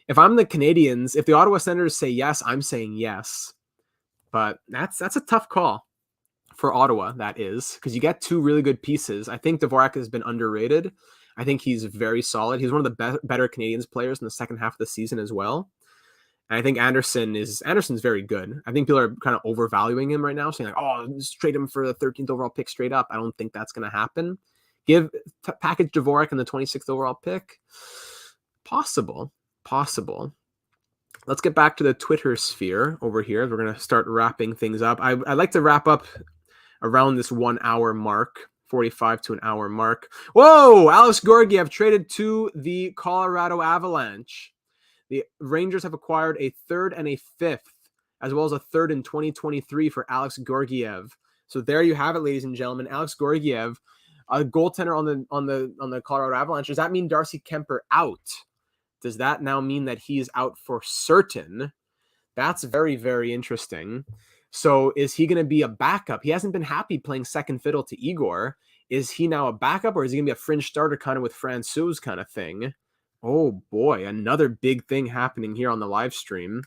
If I'm the Canadians, if the Ottawa Senators say yes, I'm saying yes. But that's a tough call for Ottawa, that is, because you get two really good pieces. I think Dvorak has been underrated. I think he's very solid. He's one of the better Canadians players in the second half of the season as well. And I think Anderson's very good. I think people are kind of overvaluing him right now, saying like, "Oh, just trade him for the 13th overall pick straight up." I don't think that's going to happen. Package Dvorak and the 26th overall pick. Possible. Let's get back to the Twitter sphere over here. We're going to start wrapping things up. I'd like to wrap up around this 1 hour mark. 45 to an hour mark. Whoa! Alex Georgiev traded to the Colorado Avalanche. The Rangers have acquired a 3rd and a 5th, as well as a 3rd in 2023 for Alex Georgiev. So there you have it, ladies and gentlemen. Alex Georgiev, a goaltender on the Colorado Avalanche. Does that mean Darcy Kemper out? Does that now mean that he is out for certain? That's very, very interesting. So is he going to be a backup? He hasn't been happy playing second fiddle to Igor. Is he now a backup, or is he going to be a fringe starter kind of with Francouz kind of thing? Oh boy, another big thing happening here on the live stream.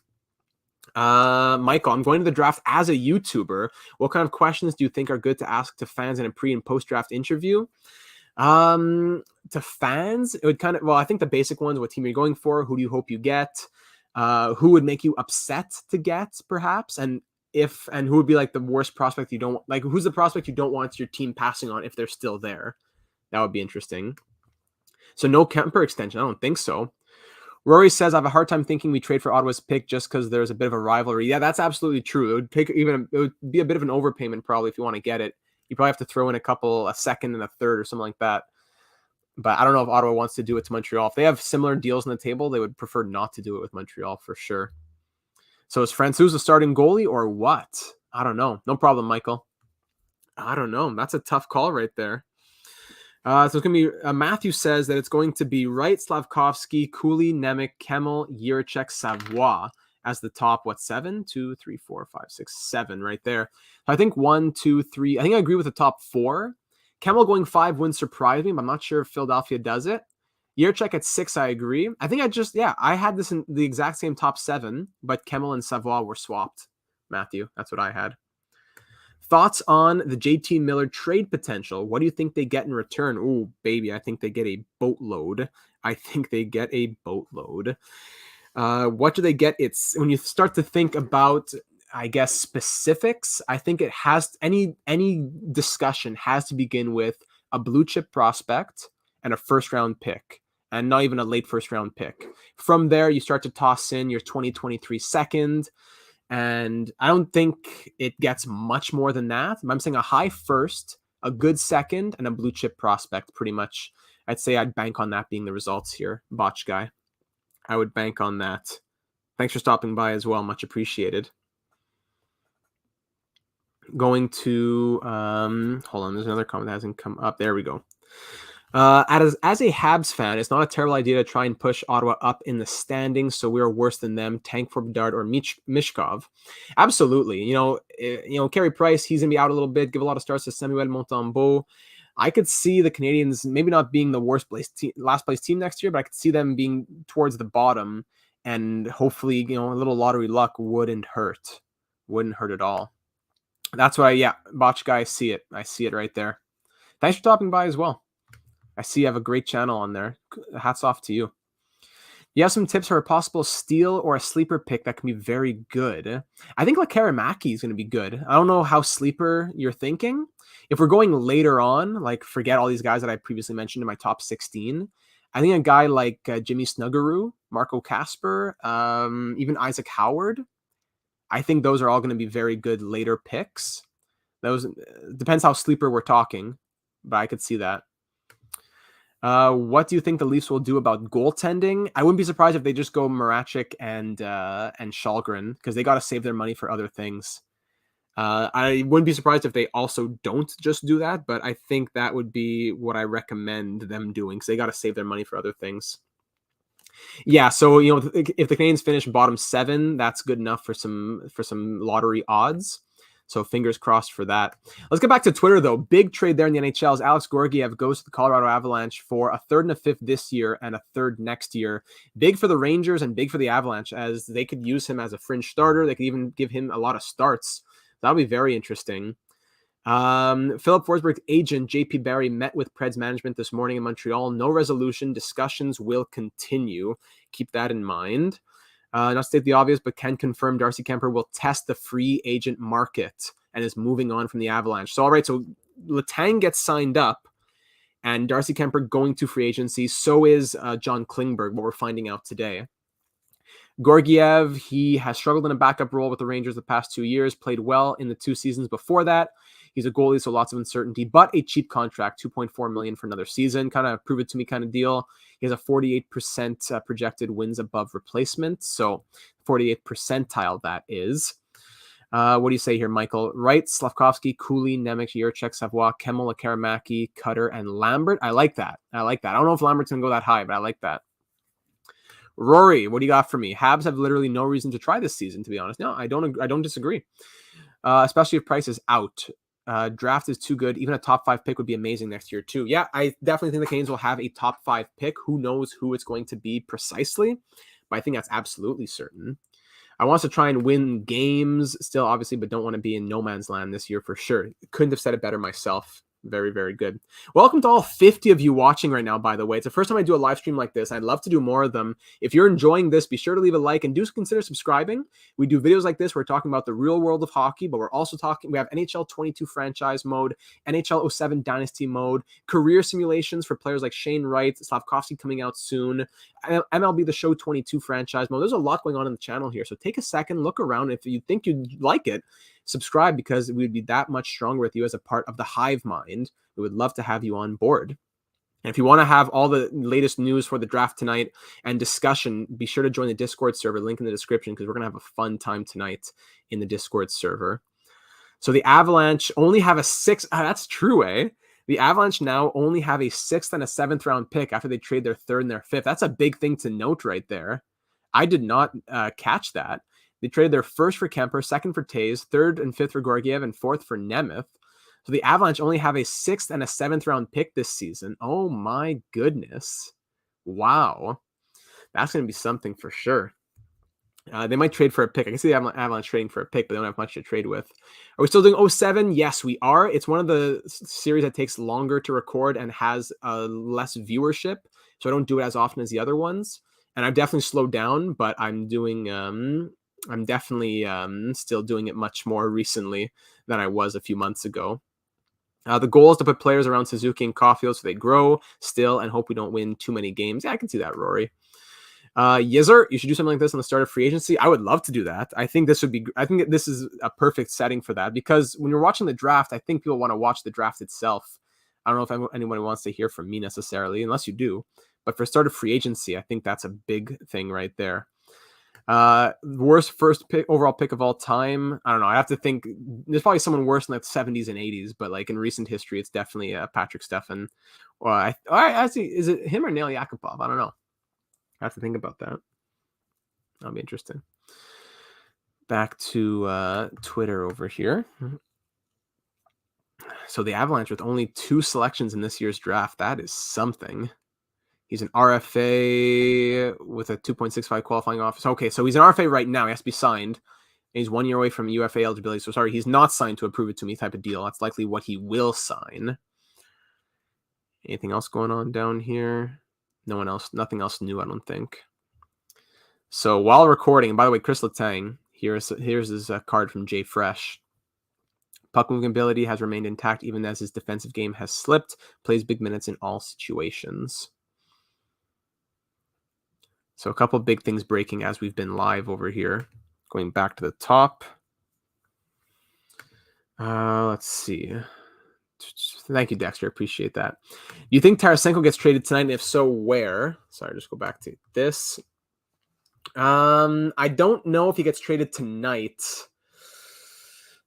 Michael, I'm going to the draft as a YouTuber. What kind of questions do you think are good to ask to fans in a pre and post draft interview? To fans, it would I think the basic ones: what team are you going for? Who do you hope you get? Who would make you upset to get, perhaps? And who would be like the worst prospect you don't like? Who's the prospect you don't want your team passing on if they're still there? That would be interesting. So no Kemper extension. I don't think so. Rory says, I have a hard time thinking we trade for Ottawa's pick just because there's a bit of a rivalry. Yeah, that's absolutely true. It would be a bit of an overpayment probably if you want to get it. You probably have to throw in a second and a third or something like that. But I don't know if Ottawa wants to do it to Montreal. If they have similar deals on the table, they would prefer not to do it with Montreal for sure. So is Francouz the starting goalie or what? I don't know. No problem, Michael. I don't know. That's a tough call right there. So it's going to be Matthew says that it's going to be Wright, Slafkovsky, Cooley, Nemec, Kemmel, Jiricek, Savoie as the top, 7, 2, 3, 4, 5, 6, 7 right there. So I think 1, 2, 3. I think I agree with the top 4. Kemmel going 5 wouldn't surprise me, but I'm not sure if Philadelphia does it. Jiricek at 6, I agree. I think I had this in the exact same top 7, but Kemmel and Savoie were swapped. Matthew, that's what I had. Thoughts on the JT Miller trade potential? What do you think they get in return? Oh, baby, I think they get a boatload. What do they get? It's when you start to think about, I guess, specifics. I think it has any discussion has to begin with a blue chip prospect and a first round pick, and not even a late first round pick. From there, you start to toss in your 2023 second. And I don't think it gets much more than that. I'm saying a high first, a good second, and a blue chip prospect, pretty much. I'd say I'd bank on that being the results here, Botch Guy. I would bank on that. Thanks for stopping by as well. Much appreciated. Going to, hold on, there's another comment that hasn't come up. There we go. As a Habs fan, it's not a terrible idea to try and push Ottawa up in the standings so we're worse than them. Tank for Bedard or Mishkov. Absolutely. Carey Price, he's going to be out a little bit. Give a lot of starts to Samuel Montembeault. I could see the Canadians maybe not being the last place team next year, but I could see them being towards the bottom, and hopefully, a little lottery luck wouldn't hurt. Wouldn't hurt at all. That's why, Botch Guy, I see it. I see it right there. Thanks for stopping by as well. I see you have a great channel on there. Hats off to you. You have some tips for a possible steal or a sleeper pick that can be very good. I think Lekaramaki is going to be good. I don't know how sleeper you're thinking. If we're going later on, forget all these guys that I previously mentioned in my top 16. I think a guy like Jimmy Snuggerud, Marco Kasper, even Isaac Howard, I think those are all going to be very good later picks. Those depends how sleeper we're talking, but I could see that. What do you think the Leafs will do about goaltending? I wouldn't be surprised if they just go Marachik and Shalgren, because they got to save their money for other things. I wouldn't be surprised if they also don't just do that, but I think that would be what I recommend them doing, because they got to save their money for other things. Yeah, so if the Canadians finish bottom 7, that's good enough for some lottery odds. So fingers crossed for that. Let's get back to Twitter, though. Big trade there in the NHL is Alex Georgiev goes to the Colorado Avalanche for a 3rd and a 5th this year and a 3rd next year. Big for the Rangers and big for the Avalanche, as they could use him as a fringe starter. They could even give him a lot of starts. That'll be very interesting. Philip Forsberg's agent, JP Barry, met with Preds management this morning in Montreal. No resolution. Discussions will continue. Keep that in mind. Not to state the obvious, but can confirm Darcy Kemper will test the free agent market and is moving on from the Avalanche. So, all right, so Letang gets signed up and Darcy Kemper going to free agency. So is John Klingberg, what we're finding out today. Georgiev, he has struggled in a backup role with the Rangers the past 2 years, played well in the 2 seasons before that. He's a goalie, so lots of uncertainty, but a cheap contract, $2.4 million for another season, kind of prove it to me kind of deal. He has a 48% projected wins above replacement, so 48th percentile that is. What do you say here, Michael? Wright, Slafkovsky, Cooley, Nemec, Jiricek, Savoie, Kemmel, Lekaramaki, Cutter, and Lambert. I like that. I don't know if Lambert's going to go that high, but I like that. Rory, what do you got for me? Habs have literally no reason to try this season, to be honest. No, I don't disagree. Especially if Price is out. Draft is too good. Even a top 5 pick would be amazing next year too. Yeah, I definitely think the Canes will have a top 5 pick. Who knows who it's going to be precisely, but I think that's absolutely certain. I want us to try and win games still, obviously, but don't want to be in no man's land this year for sure. Couldn't have said it better myself. Very, very good. Welcome to all 50 of you watching right now, by the way. It's the first time I do a live stream like this. I'd love to do more of them. If you're enjoying this, be sure to leave a like and do consider subscribing. We do videos like this. We're talking about the real world of hockey, but we're also talking, we have NHL 22 franchise mode, NHL 07 dynasty mode, career simulations for players like Shane Wright, Slafkovsky coming out soon, MLB The Show 22 franchise mode. There's a lot going on in the channel here. So take a second, look around. If you think you'd like it, subscribe, because we'd be that much stronger with you as a part of the hive mind. We would love to have you on board. And if you want to have all the latest news for the draft tonight and discussion, be sure to join the Discord server, link in the description, because we're going to have a fun time tonight in the Discord server. So the Avalanche only have a that's true, eh? The Avalanche now only have a 6th and a 7th round pick after they trade their 3rd and their 5th. That's a big thing to note right there. I did not catch that. They traded their 1st for Kemper, 2nd for Taves, 3rd and 5th for Georgiev, and 4th for Nemeth. So the Avalanche only have a 6th and a 7th round pick this season. Oh my goodness. Wow. That's going to be something for sure. They might trade for a pick. I can see the Avalanche trading for a pick, but they don't have much to trade with. Are we still doing 07? Yes, we are. It's one of the series that takes longer to record and has less viewership, so I don't do it as often as the other ones. And I've definitely slowed down, but I'm doing... I'm definitely still doing it much more recently than I was a few months ago. The goal is to put players around Suzuki and Caulfield so they grow still and hope we don't win too many games. Yeah, I can see that, Rory. Yizer, you should do something like this on the start of free agency. I would love to do that. I think this is a perfect setting for that, because when you're watching the draft, I think people want to watch the draft itself. I don't know if anyone wants to hear from me necessarily, unless you do. But for start of free agency, I think that's a big thing right there. Worst first overall pick of all time. I don't know. I have to think. There's probably someone worse in the 70s and 80s, but like in recent history, it's definitely Patrick Stefan. Or I see. Is it him or Nail Yakupov? I don't know. I have to think about that. That'll be interesting. Back to Twitter over here. So the Avalanche with only 2 selections in this year's draft. That is something. He's an RFA with a 2.65 qualifying offer. Okay, so he's an RFA right now. He has to be signed. And he's 1 year away from UFA eligibility. So sorry, he's not signed to a prove it to me type of deal. That's likely what he will sign. Anything else going on down here? Nothing else new, I don't think. So while recording, and by the way, Chris Letang, here's his card from Jay Fresh. Puck moving ability has remained intact even as his defensive game has slipped. Plays big minutes in all situations. So a couple big things breaking as we've been live over here. Going back to the top. Let's see. Thank you, Dexter. Appreciate that. Do you think Tarasenko gets traded tonight? And if so, where? Sorry, just go back to this. I don't know if he gets traded tonight.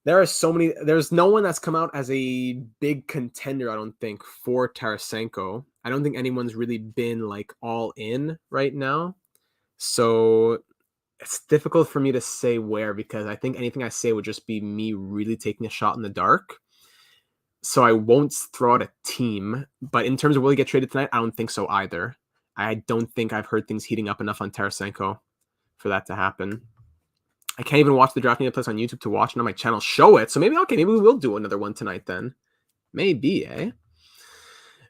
There's no one that's come out as a big contender, I don't think, for Tarasenko. I don't think anyone's really been like all in right now. So it's difficult for me to say where, because I think anything I say would just be me really taking a shot in the dark. So I won't throw out a team. But in terms of will he get traded tonight, I don't think so either. I don't think I've heard things heating up enough on Tarasenko for that to happen. I can't even watch the Draft Media Plus on YouTube to watch, and on my channel show it. So maybe we will do another one tonight then. Maybe, eh?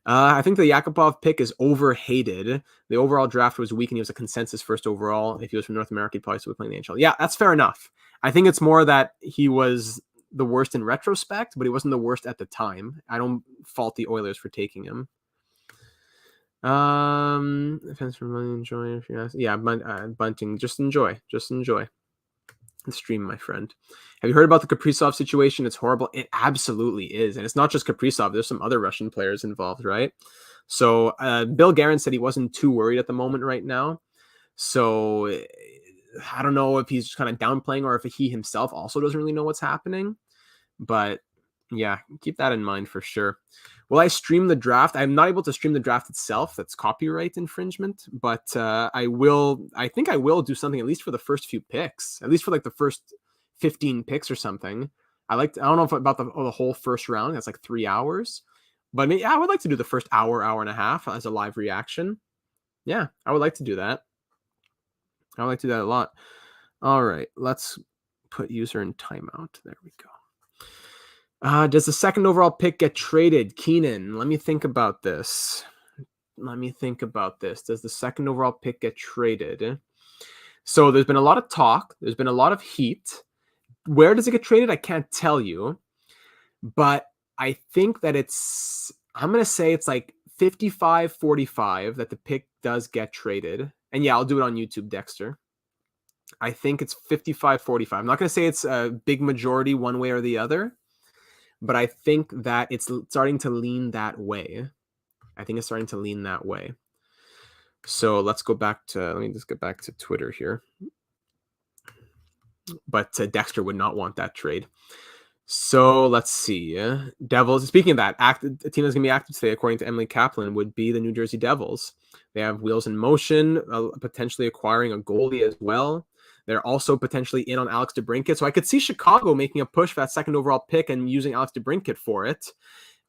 I think the Yakupov pick is overhated. The overall draft was weak, and he was a consensus first overall. If he was from North America, he'd probably still be playing the NHL. Yeah, that's fair enough. I think it's more that he was the worst in retrospect, but he wasn't the worst at the time. I don't fault the Oilers for taking him. Defense for money, enjoy. If you ask. Yeah, Bunting. Just enjoy the stream, my friend. Have you heard about the Kaprizov situation? It's horrible. It absolutely is. And it's not just Kaprizov. There's some other Russian players involved, right? So Bill Guerin said he wasn't too worried at the moment right now. So I don't know if he's just kind of downplaying or if he himself also doesn't really know what's happening. But yeah, keep that in mind for sure. Will I stream the draft? I'm not able to stream the draft itself. That's copyright infringement. But I think I will do something at least for the first few picks. At least for like the first 15 picks or something. I don't know about the whole first round. That's like 3 hours. But maybe, I would like to do the first hour and a half as a live reaction. Yeah, I would like to do that. I would like to do that a lot. All right, let's put user in timeout. There we go. Does the second overall pick get traded? Keenan, let me think about this. Does the second overall pick get traded? So there's been a lot of talk. There's been a lot of heat. Where does it get traded? I can't tell you. But I think that I'm going to say it's like 55-45 that the pick does get traded. And yeah, I'll do it on YouTube, Dexter. I think it's 55-45. I'm not going to say it's a big majority one way or the other, but I think that it's starting to lean that way. So let's go back to, let me just get back to Twitter here. But Dexter would not want that trade. So let's see. Devils, speaking of that, the team that's going to be active today, according to Emily Kaplan, would be the New Jersey Devils. They have wheels in motion, potentially acquiring a goalie as well. They're also potentially in on Alex DeBrincat. So I could see Chicago making a push for that second overall pick and using Alex DeBrincat for it.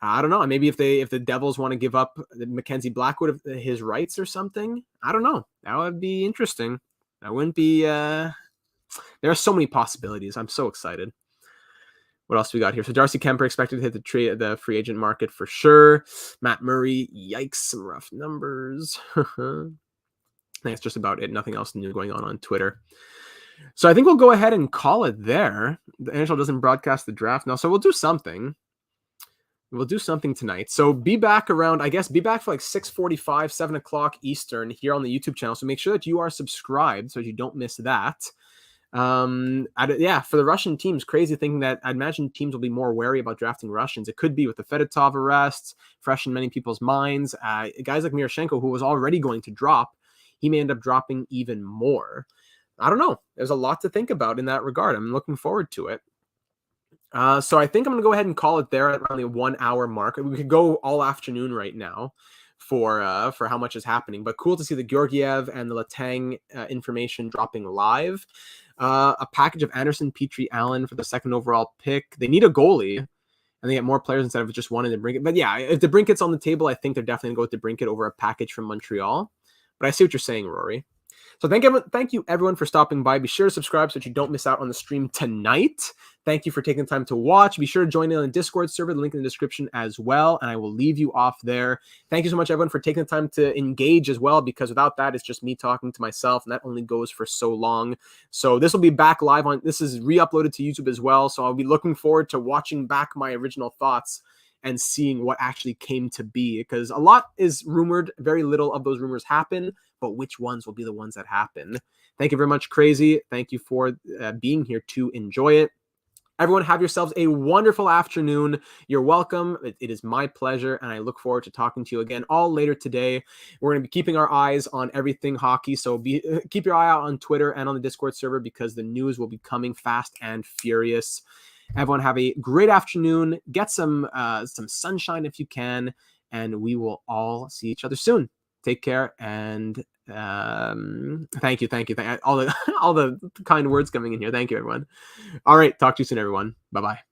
I don't know. Maybe if the Devils want to give up Mackenzie Blackwood his rights or something. I don't know. That would be interesting. That wouldn't be. There are so many possibilities. I'm so excited. What else we got here? So Darcy Kemper expected to hit the free agent market for sure. Matt Murray, yikes, some rough numbers. I think that's just about it. Nothing else new going on Twitter. So I think we'll go ahead and call it there. The NHL doesn't broadcast the draft now, so we'll do something. We'll do something tonight. So be back for like 6:45, 7 o'clock Eastern here on the YouTube channel. So make sure that you are subscribed so you don't miss that. For the Russian teams, crazy thinking that I'd imagine teams will be more wary about drafting Russians. It could be with the Fedotov arrests, fresh in many people's minds. Guys like Miroshchenko, who was already going to drop, he may end up dropping even more. I don't know. There's a lot to think about in that regard. I'm looking forward to it. So I think I'm going to go ahead and call it there at around the 1 hour mark. We could go all afternoon right now for how much is happening, but cool to see the Georgiev and the Letang information dropping live. A package of Anderson, Petrie, Allen for the second overall pick. They need a goalie, and they get more players instead of just wanting to bring it. But yeah, if DeBrincat's on the table, I think they're definitely going to go with DeBrincat over a package from Montreal. But I see what you're saying, Rory. So thank you everyone for stopping by. Be sure to subscribe so that you don't miss out on the stream tonight. Thank you for taking the time to watch. Be sure to join in on the Discord server, the link in the description as well, and I will leave you off there. Thank you so much, everyone, for taking the time to engage as well, because without that, it's just me talking to myself, and that only goes for so long. So this will be back live this is re-uploaded to YouTube as well, so I'll be looking forward to watching back my original thoughts and seeing what actually came to be, because a lot is rumored. Very little of those rumors happen, but which ones will be the ones that happen? Thank you very much, Crazy. Thank you for being here to enjoy it. Everyone, have yourselves a wonderful afternoon. You're welcome. It is my pleasure, and I look forward to talking to you again all later today. We're going to be keeping our eyes on everything hockey, so keep your eye out on Twitter and on the Discord server, because the news will be coming fast and furious. Everyone, have a great afternoon. Get some sunshine if you can, and we will all see each other soon. Take care, and thank you. All the kind words coming in here. Thank you, everyone. All right, talk to you soon, everyone. Bye-bye.